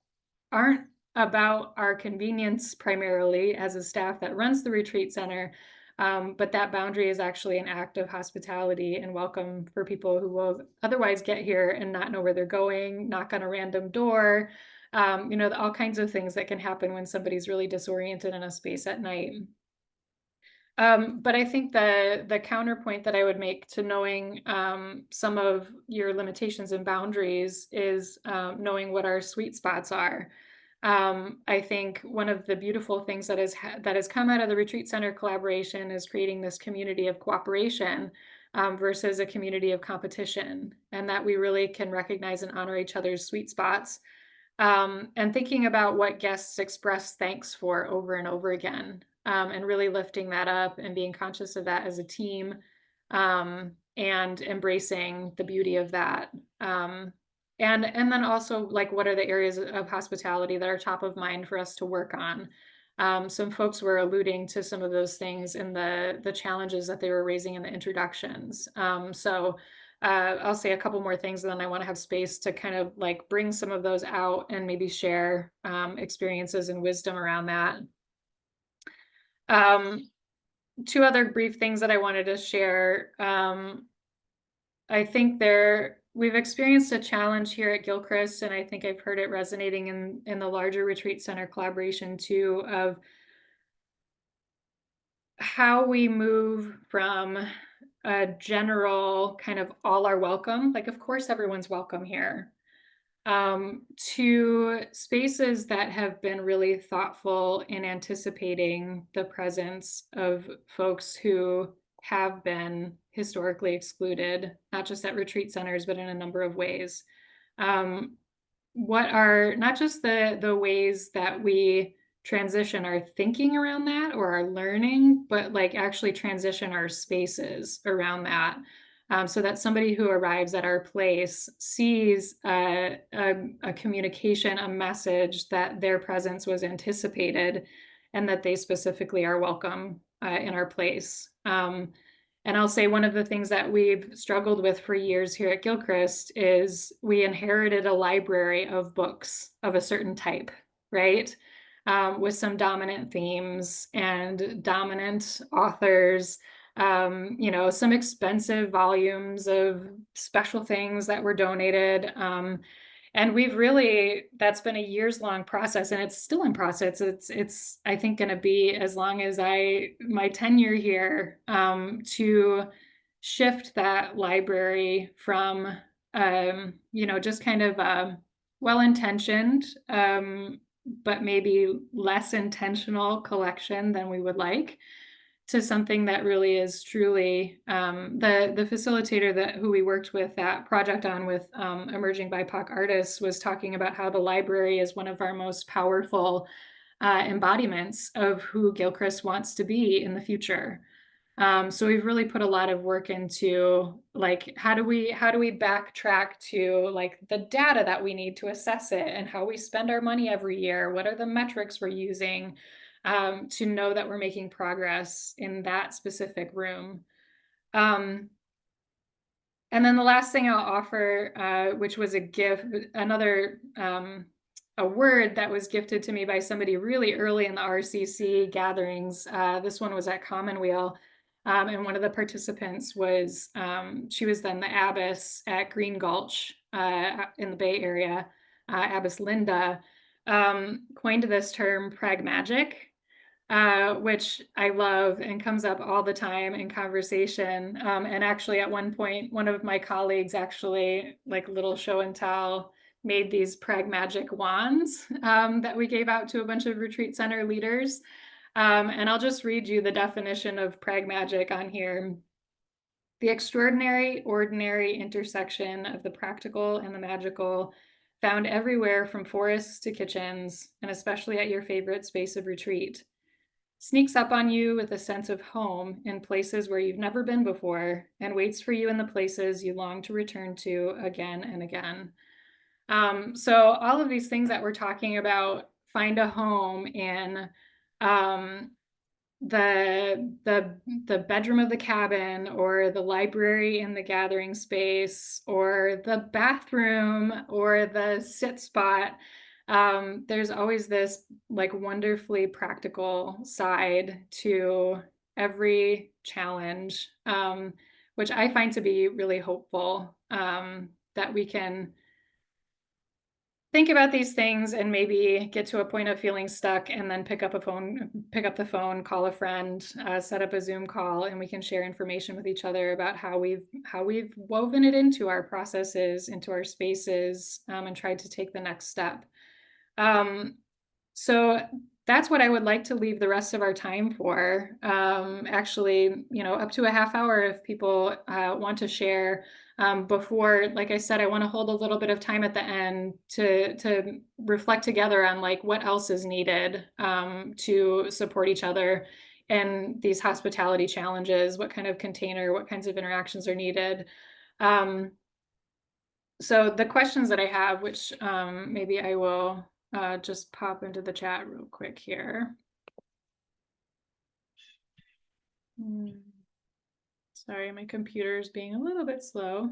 aren't about our convenience primarily as a staff that runs the retreat center, but that boundary is actually an act of hospitality and welcome for people who will otherwise get here and not know where they're going, knock on a random door, all kinds of things that can happen when somebody's really disoriented in a space at night. But I think the counterpoint that I would make to knowing some of your limitations and boundaries is knowing what our sweet spots are. I think one of the beautiful things that has come out of the retreat center collaboration is creating this community of cooperation versus a community of competition, and that we really can recognize and honor each other's sweet spots. And thinking about what guests express thanks for over and over again, and really lifting that up and being conscious of that as a team, and embracing the beauty of that. And then also, like, what are the areas of hospitality that are top of mind for us to work on? Some folks were alluding to some of those things in the challenges that they were raising in the introductions. So I'll say a couple more things, and then I want to have space to kind of like bring some of those out and maybe share experiences and wisdom around that. Two other brief things that I wanted to share. I think we've experienced a challenge here at Gilchrist, and I think I've heard it resonating in the larger retreat center collaboration too, of how we move from a general kind of all are welcome, like of course everyone's welcome here, to spaces that have been really thoughtful in anticipating the presence of folks who have been historically excluded, not just at retreat centers, but in a number of ways. What are not just the ways that we transition our thinking around that or our learning, but like actually transition our spaces around that. So that somebody who arrives at our place sees a communication, a message that their presence was anticipated and that they specifically are welcome in our place. And I'll say one of the things that we've struggled with for years here at Gilchrist is we inherited a library of books of a certain type, right? With some dominant themes and dominant authors, some expensive volumes of special things that were donated. And that's been a years-long process, and it's still in process. It's I think going to be as long as my tenure here, to shift that library from, just kind of well-intentioned, but maybe less intentional collection than we would like, to something that really is truly the facilitator who we worked with that project on with emerging BIPOC artists was talking about how the library is one of our most powerful embodiments of who Gilchrist wants to be in the future. So we've really put a lot of work into like how do we backtrack to like the data that we need to assess it and how we spend our money every year. What are the metrics we're using to know that we're making progress in that specific room? And then the last thing I'll offer, which was a gift, another a word that was gifted to me by somebody really early in the RCC gatherings. This one was at Commonweal. And one of the participants was, she was then the abbess at Green Gulch in the Bay Area, Abbess Linda, coined this term pragmagic, which I love and comes up all the time in conversation. And actually at one point, one of my colleagues actually, like little show and tell, made these pragmagic wands that we gave out to a bunch of retreat center leaders. And I'll just read you the definition of pragmagic on here. The extraordinary, ordinary intersection of the practical and the magical, found everywhere from forests to kitchens, and especially at your favorite space of retreat. Sneaks up on you with a sense of home in places where you've never been before, and waits for you in the places you long to return to again and again. So all of these things that we're talking about, find a home in the bedroom of the cabin, or the library in the gathering space, or the bathroom, or the sit spot. There's always this like wonderfully practical side to every challenge, which I find to be really hopeful, that we can think about these things and maybe get to a point of feeling stuck and then pick up the phone, call a friend, set up a Zoom call, and we can share information with each other about how we've woven it into our processes, into our spaces, and tried to take the next step. So that's what I would like to leave the rest of our time for. Actually, up to a half hour if people want to share. Before, like I said, I want to hold a little bit of time at the end to reflect together on like what else is needed to support each other in these hospitality challenges, what kind of container, what kinds of interactions are needed. So the questions that I have, which maybe I will just pop into the chat real quick here. Sorry, my computer is being a little bit slow.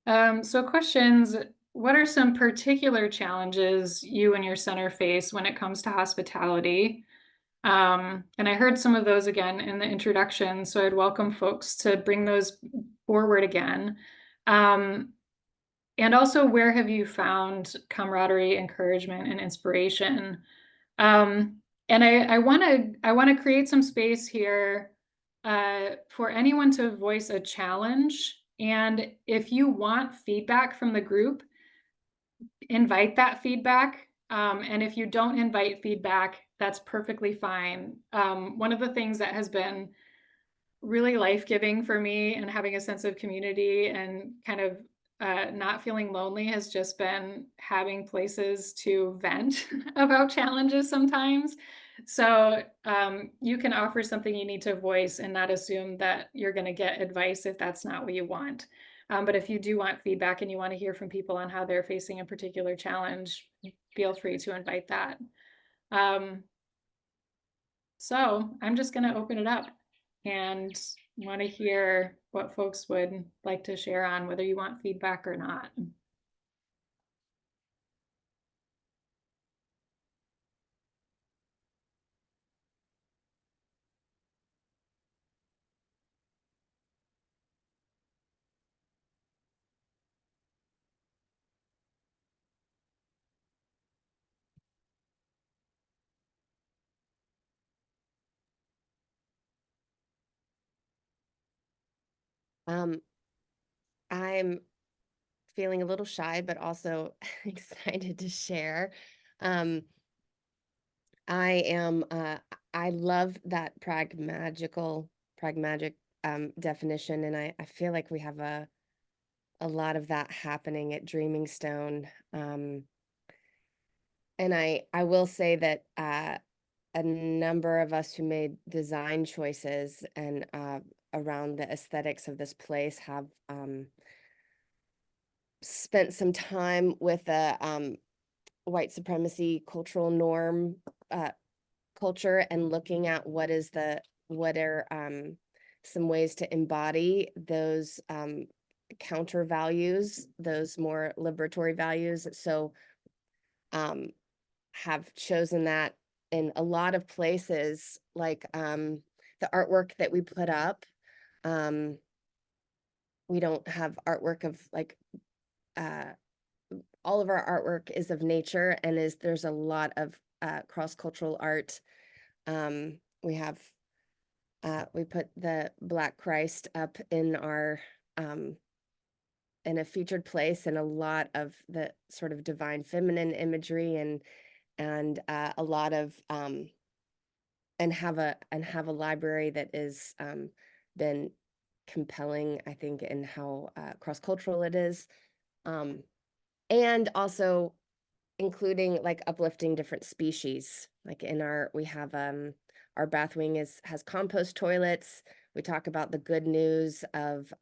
So questions, what are some particular challenges you and your center face when it comes to hospitality? And I heard some of those again in the introduction, so I'd welcome folks to bring those forward again. And also, where have you found camaraderie, encouragement, and inspiration? And I want to create some space here for anyone to voice a challenge. And if you want feedback from the group, invite that feedback. And if you don't invite feedback, that's perfectly fine. One of the things that has been really life-giving for me and having a sense of community and kind of not feeling lonely has just been having places to vent about challenges sometimes. So you can offer something you need to voice and not assume that you're going to get advice if that's not what you want. But if you do want feedback and you want to hear from people on how they're facing a particular challenge, feel free to invite that. So I'm just going to open it up and want to hear what folks would like to share on whether you want feedback or not. I'm feeling a little shy, but also excited to share. I love that pragmatic definition, and I feel like we have a lot of that happening at Dreaming Stone. And I will say that a number of us who made design choices and around the aesthetics of this place have spent some time with a white supremacy cultural norm culture and looking at what are some ways to embody those counter values, those more liberatory values. So have chosen that in a lot of places, like the artwork that we put up. We don't have artwork of like all of our artwork is of nature, and there's a lot of cross-cultural art. We have we put the Black Christ up in our in a featured place, and a lot of the sort of divine feminine imagery and a lot of and have a library that is been compelling, I think, in how cross-cultural it is, and also including like uplifting different species. Like we have our bath wing has compost toilets. We talk about the good news of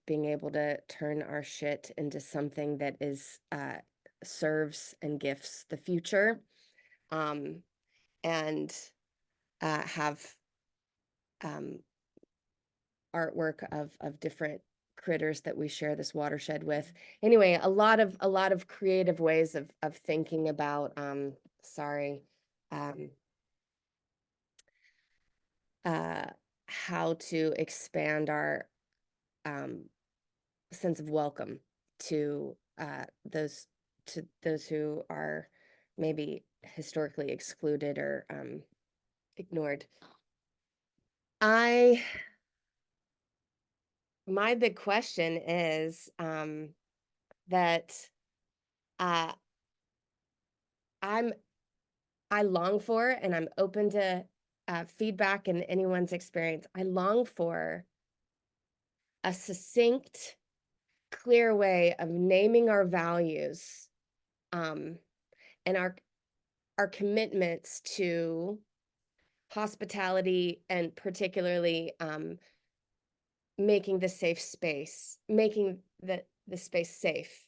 being able to turn our shit into something that is serves and gifts the future, and have artwork of different critters that we share this watershed with. Anyway, a lot of creative ways of thinking about how to expand our sense of welcome to those who are maybe historically excluded or ignored. My big question is that I long for, and I'm open to feedback and anyone's experience. I long for a succinct, clear way of naming our values and our commitments to hospitality, and particularly making the space safe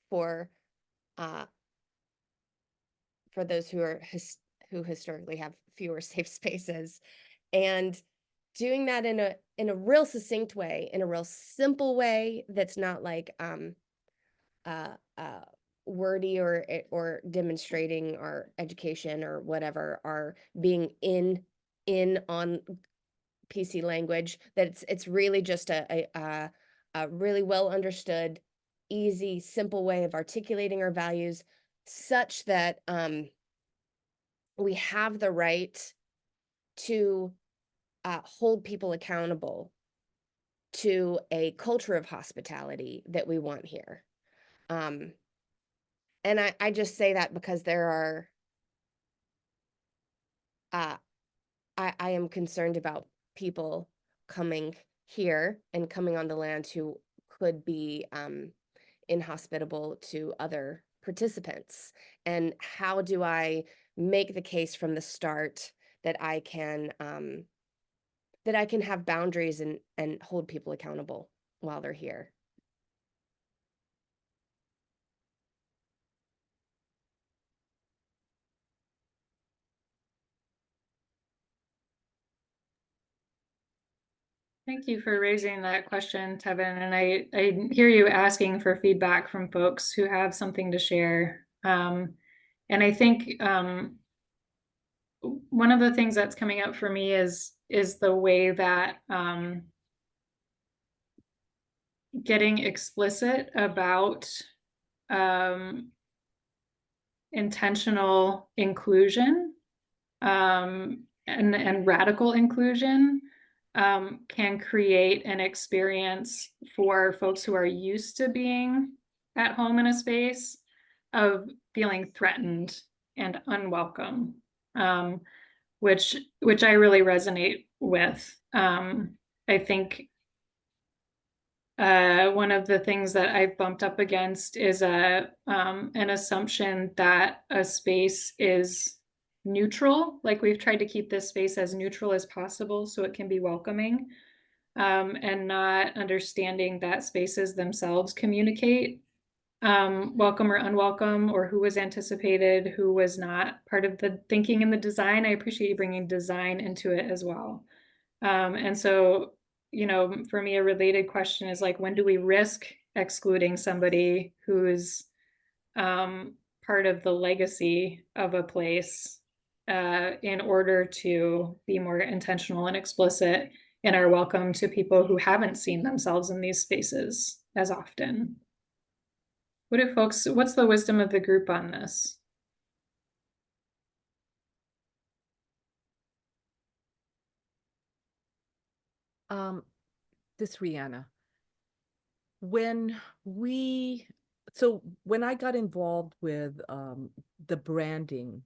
for those who historically have fewer safe spaces, and doing that in a real succinct way, in a real simple way that's not like wordy or demonstrating our education or whatever, our being in on PC language, that it's really just a really well understood, easy, simple way of articulating our values, such that we have the right to hold people accountable to a culture of hospitality that we want here. And I just say that because there are, I am concerned about people coming here and coming on the land who could be inhospitable to other participants. And how do I make the case from the start that I can have boundaries and hold people accountable while they're here? Thank you for raising that question, Tevin. And I hear you asking for feedback from folks who have something to share. And I think one of the things that's coming up for me is the way that getting explicit about intentional inclusion and radical inclusion can create an experience for folks who are used to being at home in a space of feeling threatened and unwelcome, which I really resonate with. I think one of the things that I've bumped up against is an assumption that a space is neutral. Like, we've tried to keep this space as neutral as possible so it can be welcoming, and not understanding that spaces themselves communicate welcome or unwelcome, or who was anticipated, who was not part of the thinking and the design. I appreciate you bringing design into it as well. And so, you know, for me, a related question is like, when do we risk excluding somebody who's part of the legacy of a place in order to be more intentional and explicit in our welcome to people who haven't seen themselves in these spaces as often? What's the wisdom of the group on this? This Rihanna. When I got involved with the branding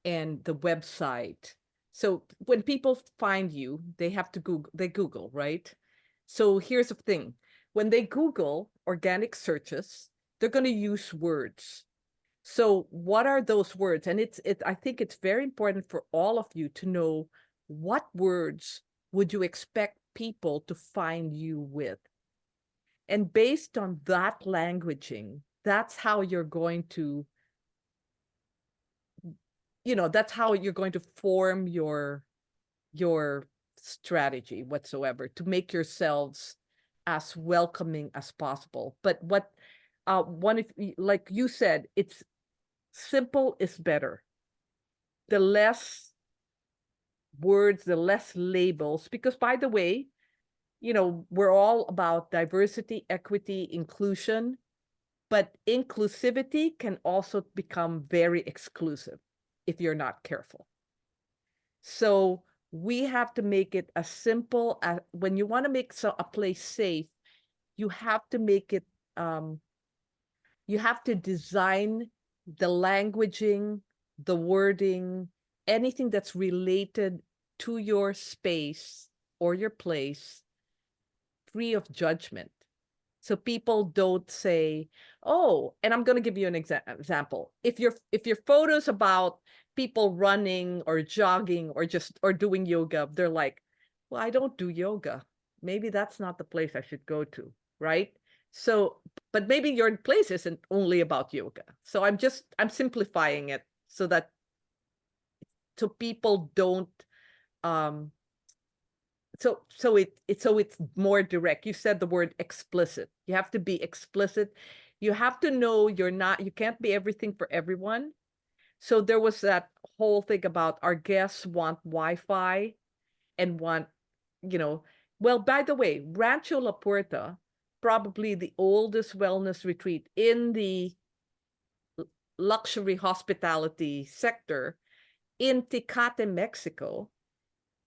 and the website, so when people find you, they have to Google, right? So here's the thing. When they Google organic searches, they're going to use words. So what are those words? And I think it's very important for all of you to know, what words would you expect people to find you with? And based on that languaging, that's how you're going to, that's how you're going to form your strategy whatsoever to make yourselves as welcoming as possible. But like you said, it's simple is better. The less words, the less labels, because, by the way, we're all about diversity, equity, inclusion, but inclusivity can also become very exclusive if you're not careful. So we have to make it as simple as, when you want to make a place safe, you have to make it, you have to design the languaging, the wording, anything that's related to your space or your place, free of judgment. So people don't say, oh, and I'm going to give you an example. If your photos about people running or jogging or doing yoga, they're like, well, I don't do yoga. Maybe that's not the place I should go to, right? So, but maybe your place isn't only about yoga. So I'm simplifying it so people don't, so it's more direct. You said the word explicit. You have to be explicit. You have to know you can't be everything for everyone. So there was that whole thing about our guests want Wi-Fi and want, well, by the way, Rancho La Puerta, probably the oldest wellness retreat in the luxury hospitality sector in Tecate, Mexico,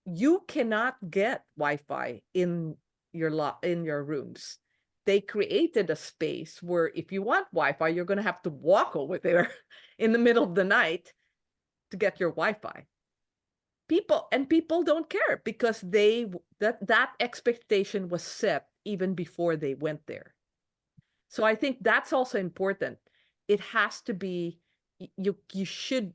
you cannot get Wi-Fi in your rooms. They created a space where if you want Wi-Fi, you're going to have to walk over there in the middle of the night to get your Wi-Fi. People don't care because that expectation was set even before they went there. So I think that's also important. It has to be, you should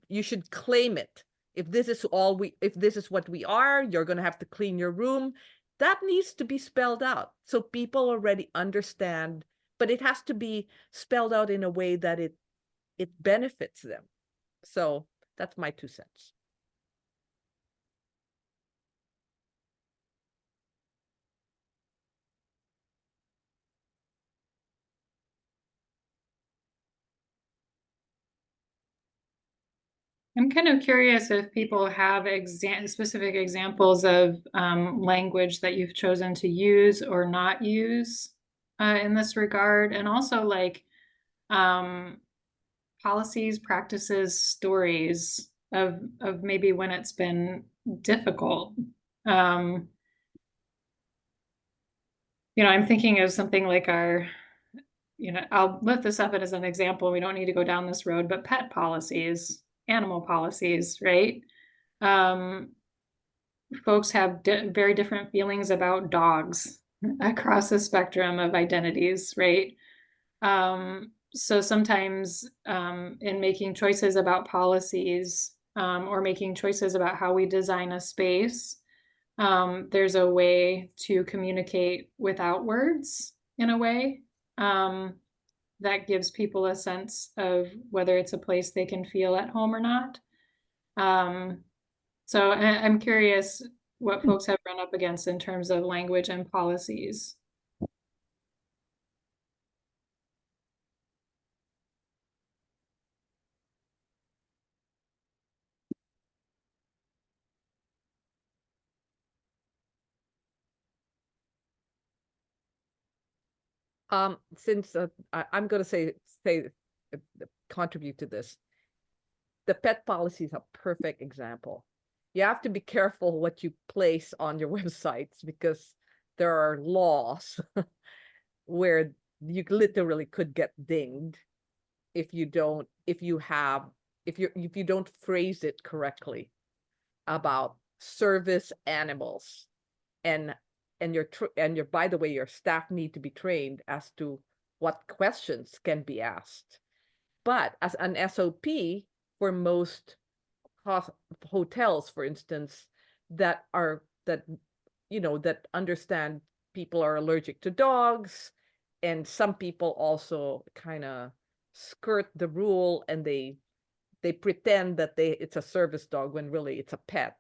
claim it. If this is what we are, you're going to have to clean your room. That needs to be spelled out so people already understand, but it has to be spelled out in a way that it benefits them. So that's my 2 cents. I'm kind of curious if people have specific examples of language that you've chosen to use or not use in this regard, and also like policies, practices, stories of maybe when it's been difficult. I'm thinking of something like I'll lift this up as an example. We don't need to go down this road, but pet policies, animal policies, right? Folks have very different feelings about dogs across the spectrum of identities, right? So sometimes in making choices about policies or making choices about how we design a space, there's a way to communicate without words in a way that gives people a sense of whether it's a place they can feel at home or not. So I'm curious what folks have run up against in terms of language and policies. Since I'm going to contribute to this, the pet policy is a perfect example. You have to be careful what you place on your websites because there are laws where you literally could get dinged if you don't phrase it correctly about service animals, and by the way, your staff need to be trained as to what questions can be asked. But as an SOP for most hotels, for instance, that understand people are allergic to dogs, and some people also kind of skirt the rule and they pretend that it's a service dog when really it's a pet,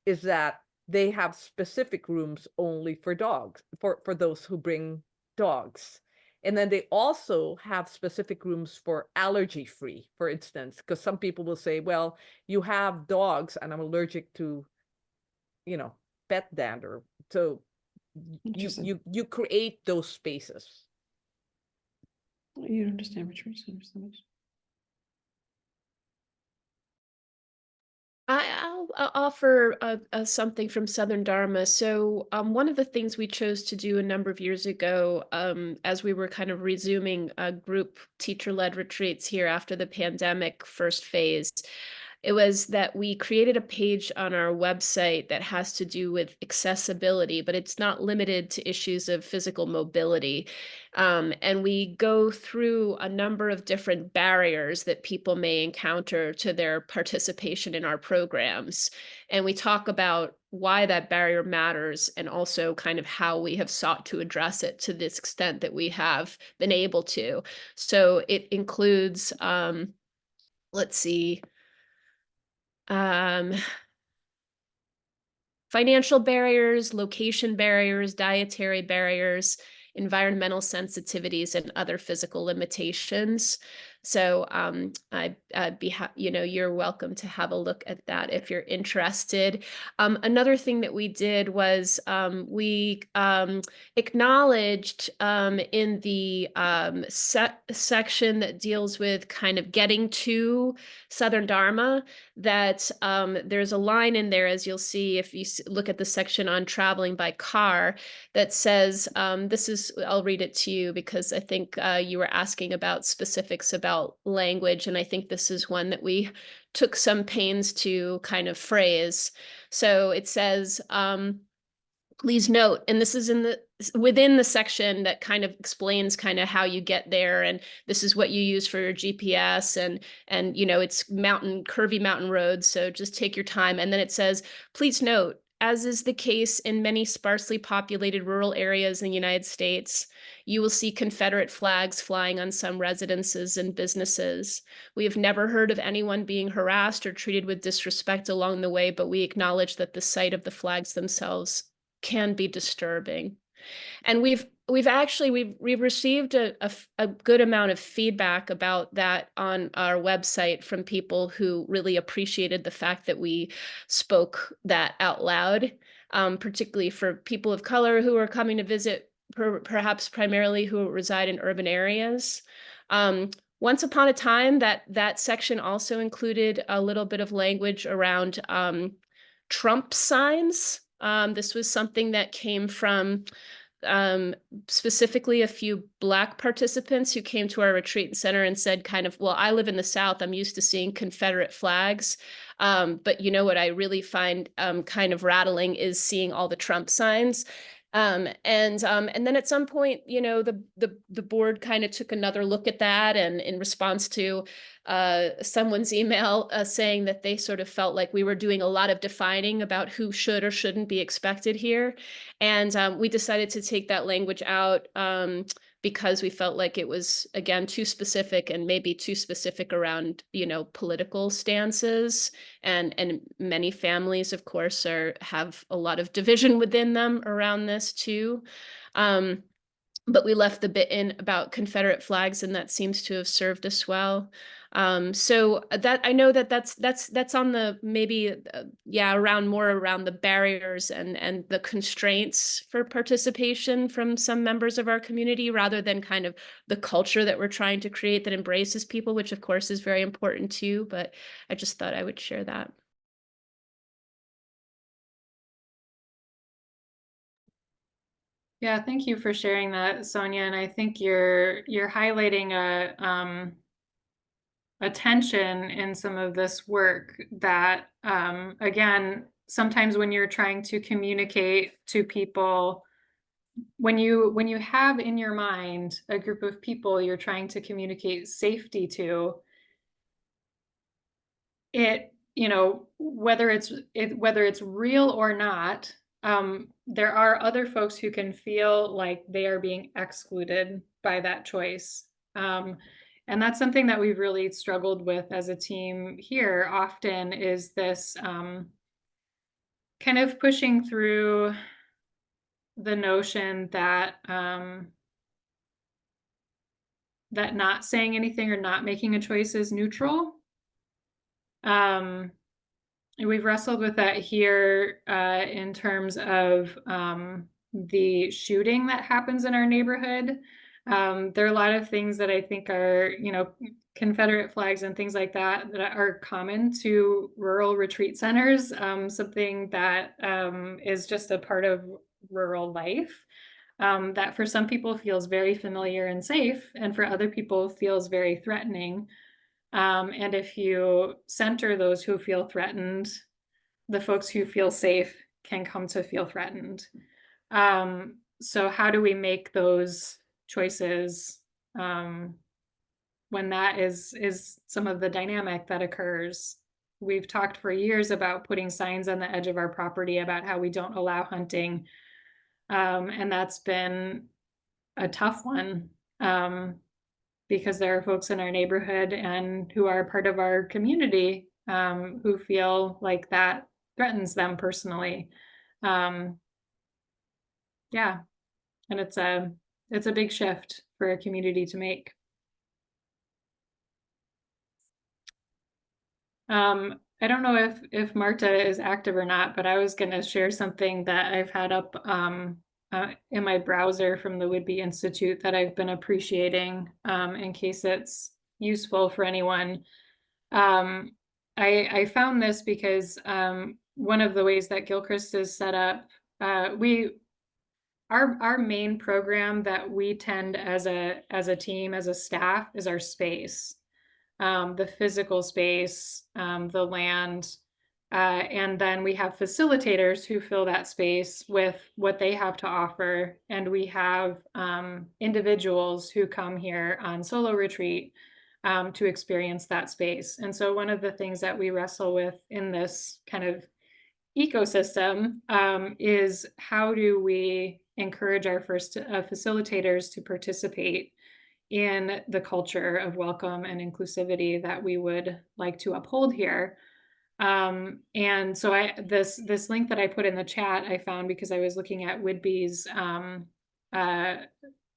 is that they have specific rooms only for dogs, for those who bring dogs. And then they also have specific rooms for allergy free, for instance, because some people will say, well, you have dogs and I'm allergic to, pet dander. So you create those spaces. You understand retreat centers so much. I'll offer something from Southern Dharma. So one of the things we chose to do a number of years ago, as we were kind of resuming group teacher-led retreats here after the pandemic first phase, it was that we created a page on our website that has to do with accessibility, but it's not limited to issues of physical mobility. And we go through a number of different barriers that people may encounter to their participation in our programs. And we talk about why that barrier matters and also kind of how we have sought to address it to this extent that we have been able to. So it includes, let's see, financial barriers, location barriers, dietary barriers, environmental sensitivities, and other physical limitations. So you're welcome to have a look at that if you're interested. Another thing that we did was we acknowledged in the section that deals with kind of getting to Southern Dharma that there's a line in there, as you'll see if you look at the section on traveling by car, that says, I'll read it to you because I think you were asking about specifics about language, and I think this is one that we took some pains to kind of phrase. So it says, please note, and this is within the section that kind of explains kind of how you get there, and this is what you use for your GPS, and it's curvy mountain roads, so just take your time. And then it says, please note, as is the case in many sparsely populated rural areas in the United States, you will see Confederate flags flying on some residences and businesses. We have never heard of anyone being harassed or treated with disrespect along the way, but we acknowledge that the sight of the flags themselves can be disturbing. And we've received a good amount of feedback about that on our website from people who really appreciated the fact that we spoke that out loud, particularly for people of color who are coming to visit, perhaps primarily who reside in urban areas. Once upon a time, that section also included a little bit of language around Trump signs. This was something that came from specifically a few Black participants who came to our retreat center and said kind of, well, I live in the South, I'm used to seeing Confederate flags. But you know what I really find kind of rattling is seeing all the Trump signs. And then at some point, you know, the board kind of took another look at that, and in response to someone's email saying that they sort of felt like we were doing a lot of defining about who should or shouldn't be expected here. And we decided to take that language out because we felt like it was, again, too specific, and maybe too specific around, you know, political stances. And many families, of course, have a lot of division within them around this too. But we left the bit in about Confederate flags, and that seems to have served us well. So that I know that's on the maybe around the barriers and the constraints for participation from some members of our community, rather than kind of the culture that we're trying to create that embraces people, which of course is very important too. But I just thought I would share that. Yeah, thank you for sharing that, Sonia. And I think you're highlighting a tension in some of this work that, again, sometimes when you're trying to communicate to people, when you have in your mind a group of people you're trying to communicate safety to, it, you know, whether it's real or not, there are other folks who can feel like they are being excluded by that choice. And that's something that we've really struggled with as a team here often, is this kind of pushing through the notion that that not saying anything or not making a choice is neutral. We've wrestled with that here in terms of the shooting that happens in our neighborhood. There are a lot of things that I think are, you know, Confederate flags and things like that are common to rural retreat centers, something that is just a part of rural life, that for some people feels very familiar and safe, and for other people feels very threatening. And if you center those who feel threatened, the folks who feel safe can come to feel threatened. So how do we make those choices when that is some of the dynamic that occurs? We've talked for years about putting signs on the edge of our property about how we don't allow hunting. And that's been a tough one. Because there are folks in our neighborhood and who are part of our community who feel like that threatens them personally. Yeah, and it's a big shift for a community to make. I don't know if Marta is active or not, but I was going to share something that I've had up in my browser from the Whidbey Institute that I've been appreciating in case it's useful for anyone. I found this because one of the ways that Gilchrist is set up, our main program that we tend as a team, as a staff, is our space, the physical space, the land. And then we have facilitators who fill that space with what they have to offer. And we have individuals who come here on solo retreat to experience that space. And so one of the things that we wrestle with in this kind of ecosystem is how do we encourage our first facilitators to participate in the culture of welcome and inclusivity that we would like to uphold here. And so this link that I put in the chat, I found because I was looking at Whidbey's,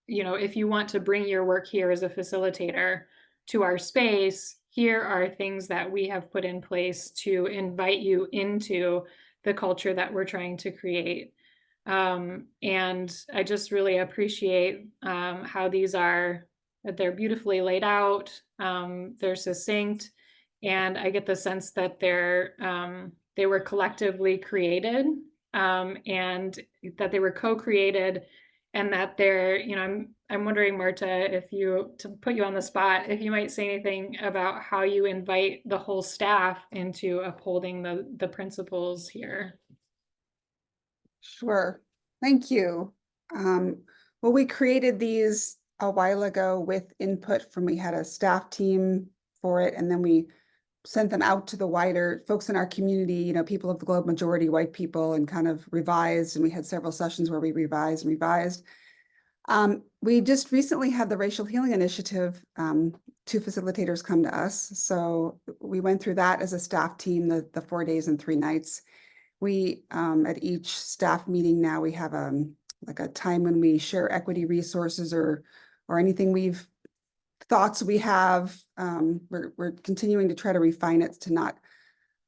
you know, if you want to bring your work here as a facilitator to our space, here are things that we have put in place to invite you into the culture that we're trying to create. And I just really appreciate how these are, that they're beautifully laid out, they're succinct, and I get the sense that they were collectively created, and that they were co-created and that they're, you know, I'm wondering, Marta, if you, to put you on the spot, if you might say anything about how you invite the whole staff into upholding the principles here. Sure. Thank you. Well, we created these a while ago with input from, we had a staff team for it, and then we sent them out to the wider folks in our community, you know, people of the globe, majority white people, and kind of revised. And we had several sessions where we revised and revised. We just recently had the Racial Healing Initiative, 2 facilitators come to us. So we went through that as a staff team, the 4 days and 3 nights. We, at each staff meeting now, we have like a time when we share equity resources or anything thoughts we have. We're continuing to try to refine it to not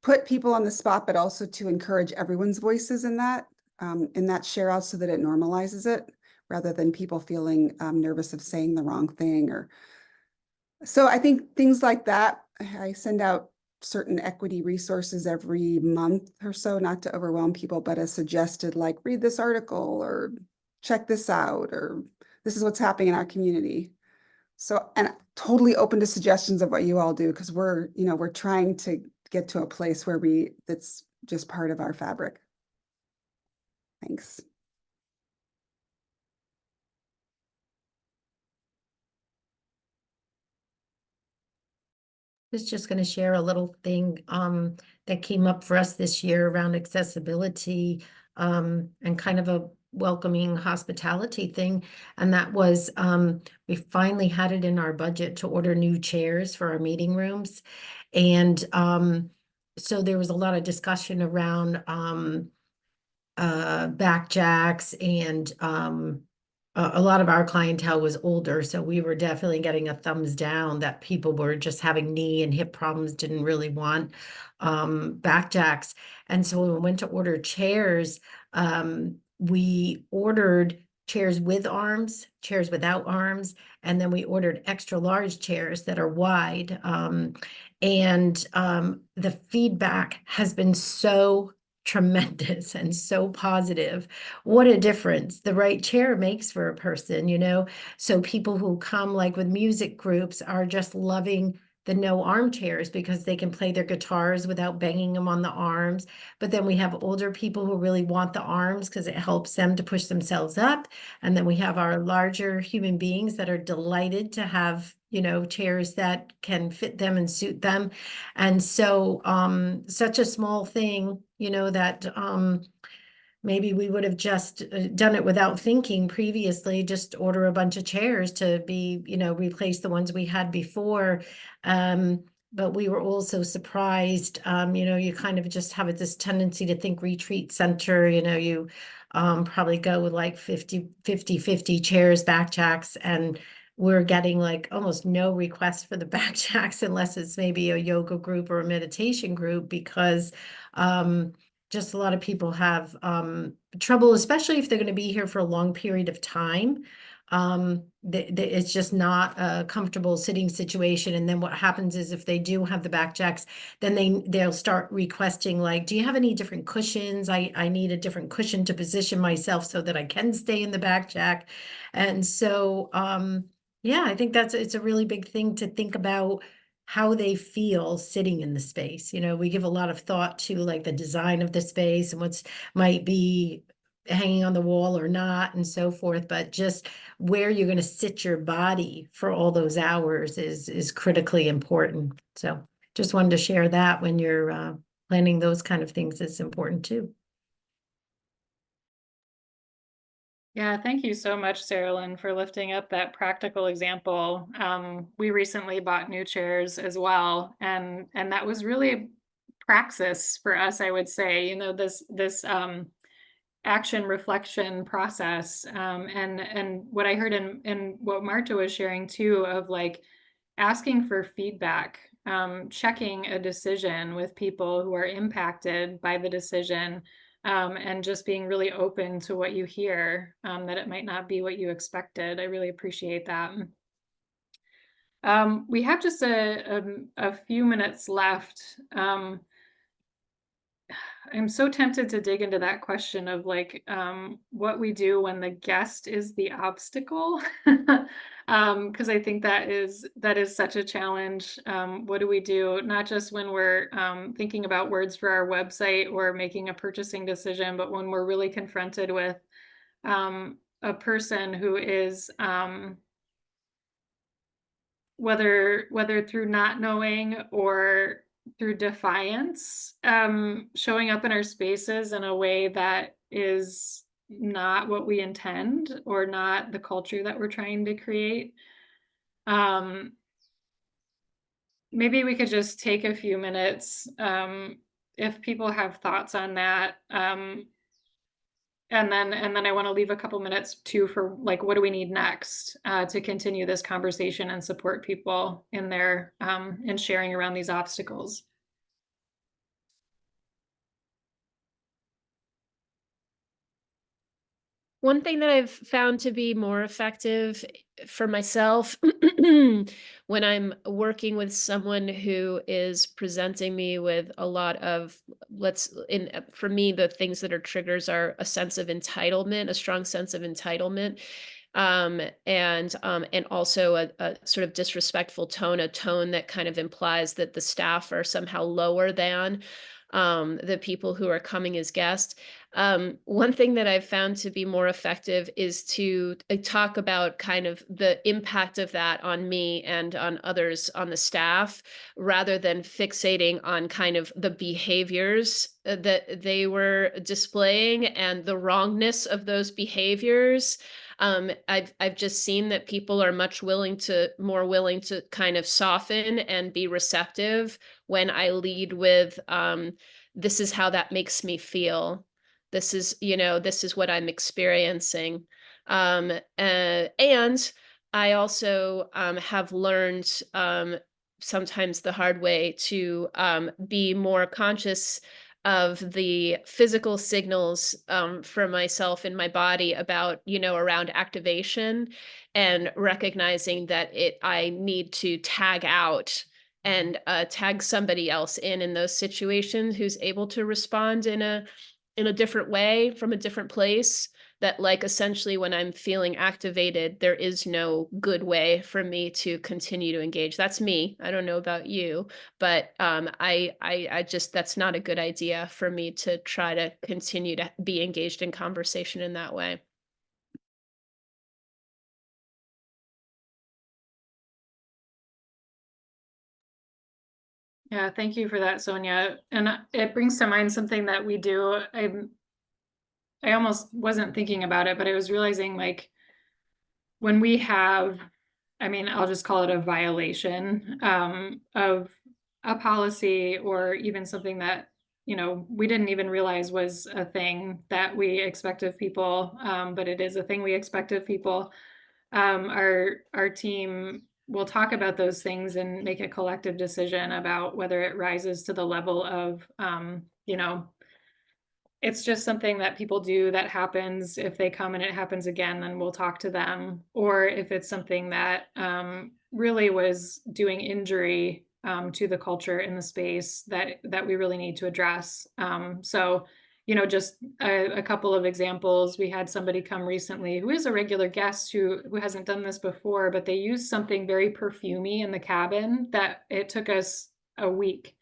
put people on the spot, but also to encourage everyone's voices in that share out, so that it normalizes it, rather than people feeling nervous of saying the wrong thing. Or so I think things like that. I send out certain equity resources every month or so, not to overwhelm people, but as suggested, like, read this article or check this out, or this is what's happening in our community. So, and totally open to suggestions of what you all do, because we're trying to get to a place where that's just part of our fabric. Thanks. I was just going to share a little thing that came up for us this year around accessibility and kind of a welcoming hospitality thing. And that was, we finally had it in our budget to order new chairs for our meeting rooms. And so there was a lot of discussion around back jacks, and a lot of our clientele was older, so we were definitely getting a thumbs down that people were just having knee and hip problems, didn't really want back jacks. And so when we went to order chairs, we ordered chairs with arms, chairs without arms, and then we ordered extra large chairs that are wide. The feedback has been so tremendous and so positive. What a difference the right chair makes for a person, you know? So people who come like with music groups are just loving the no armchairs because they can play their guitars without banging them on the arms. But then we have older people who really want the arms because it helps them to push themselves up. And then we have our larger human beings that are delighted to have, you know, chairs that can fit them and suit them. And so such a small thing, you know, that maybe we would have just done it without thinking previously, just order a bunch of chairs to be, you know, replace the ones we had before. But we were also surprised, you know, you kind of just have this tendency to think retreat center, you know, you probably go with like 50 chairs, back jacks, and we're getting like almost no requests for the back jacks unless it's maybe a yoga group or a meditation group, because just a lot of people have trouble, especially if they're going to be here for a long period of time. It's just not a comfortable sitting situation. And then what happens is if they do have the back jacks, then they'll start requesting, like, do you have any different cushions? I need a different cushion to position myself so that I can stay in the back jack. And so, yeah, I think it's a really big thing to think about how they feel sitting in the space. You know, we give a lot of thought to like the design of the space and what's might be hanging on the wall or not and so forth, but just where you're going to sit your body for all those hours is critically important. So just wanted to share that when you're planning those kind of things is important too. Yeah, thank you so much, Sarah Lynn, for lifting up that practical example. We recently bought new chairs as well, and that was really praxis for us, I would say. You know, this action reflection process, and what I heard in what Marta was sharing too, of like asking for feedback, checking a decision with people who are impacted by the decision. And just being really open to what you hear, that it might not be what you expected. I really appreciate that. We have just a few minutes left. I'm so tempted to dig into that question of like what we do when the guest is the obstacle. Because I think that is such a challenge. What do we do? Not just when we're thinking about words for our website or making a purchasing decision, but when we're really confronted with a person who is whether through not knowing or through defiance, showing up in our spaces in a way that is not what we intend or not the culture that we're trying to create. Maybe we could just take a few minutes, if people have thoughts on that. And then I want to leave a couple minutes too for like, what do we need next to continue this conversation and support people in their in sharing around these obstacles. One thing that I've found to be more effective for myself when I'm working with someone who is presenting me with a lot of, for me, the things that are triggers are a sense of entitlement, a strong sense of entitlement, and also a sort of disrespectful tone, a tone that kind of implies that the staff are somehow lower than the people who are coming as guests. One thing that I've found to be more effective is to talk about kind of the impact of that on me and on others on the staff, rather than fixating on kind of the behaviors that they were displaying and the wrongness of those behaviors. I've just seen that people are more willing to kind of soften and be receptive when I lead with, this is how that makes me feel. This is what I'm experiencing. And I also have learned sometimes the hard way to be more conscious of the physical signals for myself in my body about, around activation, and recognizing that I need to tag out and tag somebody else in those situations who's able to respond in a different way from a different place. That, like, essentially when I'm feeling activated, there is no good way for me to continue to engage. That's me. I don't know about you, but I just, that's not a good idea for me to try to continue to be engaged in conversation in that way. Yeah, thank you for that, Sonia. And it brings to mind something that we do. I almost wasn't thinking about it, but I was realizing, like, when we have, I'll just call it a violation of a policy, or even something that, we didn't even realize was a thing that we expect of people, but it is a thing we expect of people. Our team will talk about those things and make a collective decision about whether it rises to the level of, it's just something that people do that happens. If they come and it happens again, then we'll talk to them. Or if it's something that really was doing injury to the culture in the space that we really need to address. So, just a couple of examples. We had somebody come recently who is a regular guest who hasn't done this before, but they used something very perfumey in the cabin that it took us a week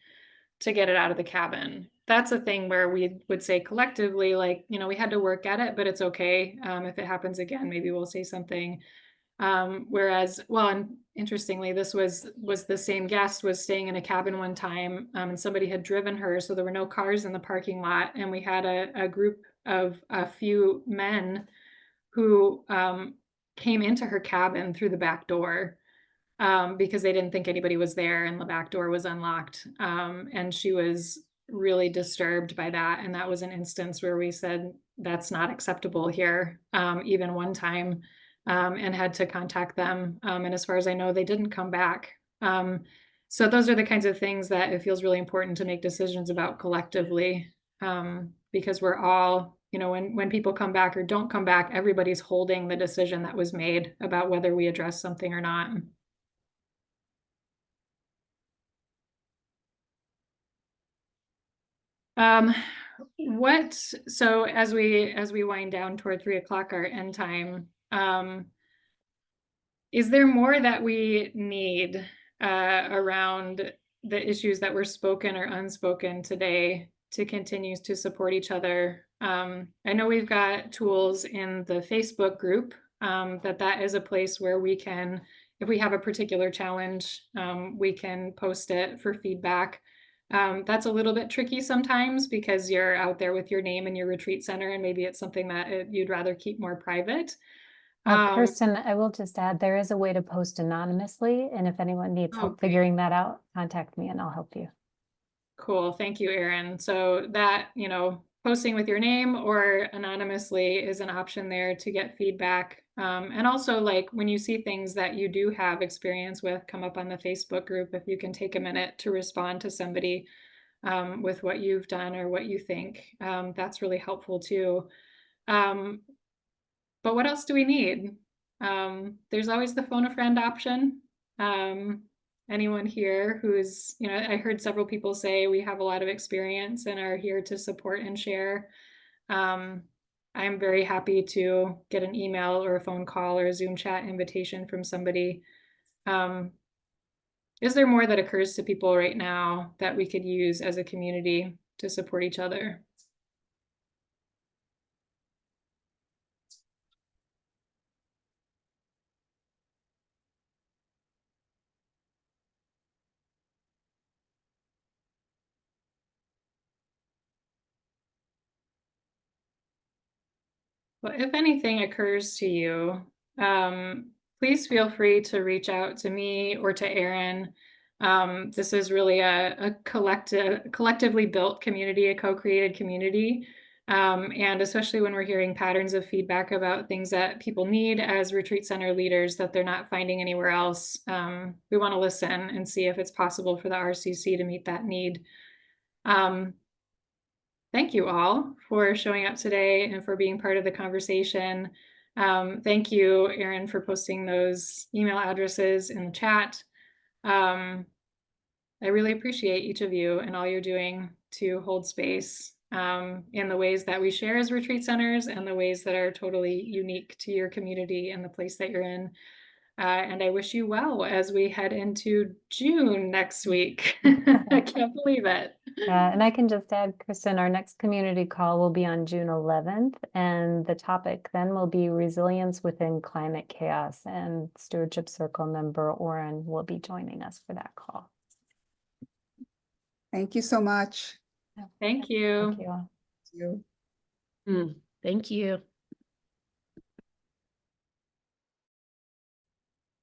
to get it out of the cabin. That's a thing where we would say collectively, like, we had to work at it, but it's okay. If it happens again, maybe we'll say something. Whereas, well, and interestingly, this was the same guest was staying in a cabin one time, and somebody had driven her, so there were no cars in the parking lot, and we had a group of a few men who came into her cabin through the back door, because they didn't think anybody was there and the back door was unlocked. And she was really disturbed by that. And that was an instance where we said, that's not acceptable here, even one time, and had to contact them. And as far as I know, they didn't come back. So those are the kinds of things that it feels really important to make decisions about collectively, because we're all, when people come back or don't come back, everybody's holding the decision that was made about whether we address something or not. So as we wind down toward 3 o'clock, our end time, is there more that we need around the issues that were spoken or unspoken today to continue to support each other? I know we've got tools in the Facebook group, that is a place where we can, if we have a particular challenge, we can post it for feedback. That's a little bit tricky sometimes because you're out there with your name and your retreat center, and maybe it's something that you'd rather keep more private. Kirstin, I will just add, there is a way to post anonymously, and if anyone needs help great. figuring that out, contact me and I'll help you. Cool, thank you, Erin. So that, posting with your name or anonymously is an option there to get feedback. And also, like, when you see things that you do have experience with come up on the Facebook group, if you can take a minute to respond to somebody with what you've done or what you think, that's really helpful too. But what else do we need? There's always the phone a friend option. Anyone here who's, I heard several people say we have a lot of experience and are here to support and share. I'm very happy to get an email or a phone call or a Zoom chat invitation from somebody. Is there more that occurs to people right now that we could use as a community to support each other? Well, if anything occurs to you, please feel free to reach out to me or to Erin. This is really a collectively built community, a co-created community. And especially when we're hearing patterns of feedback about things that people need as retreat center leaders that they're not finding anywhere else, we want to listen and see if it's possible for the RCC to meet that need. Thank you all for showing up today and for being part of the conversation. Thank you, Erin, for posting those email addresses in the chat. I really appreciate each of you and all you're doing to hold space in the ways that we share as retreat centers and the ways that are totally unique to your community and the place that you're in. And I wish you well as we head into June next week. I can't believe it. And I can just add, Kirstin, our next community call will be on June 11th, and the topic then will be resilience within climate chaos, and Stewardship Circle member Oren will be joining us for that call. Thank you so much. Thank you. Thank you all. Thank you. Thank you.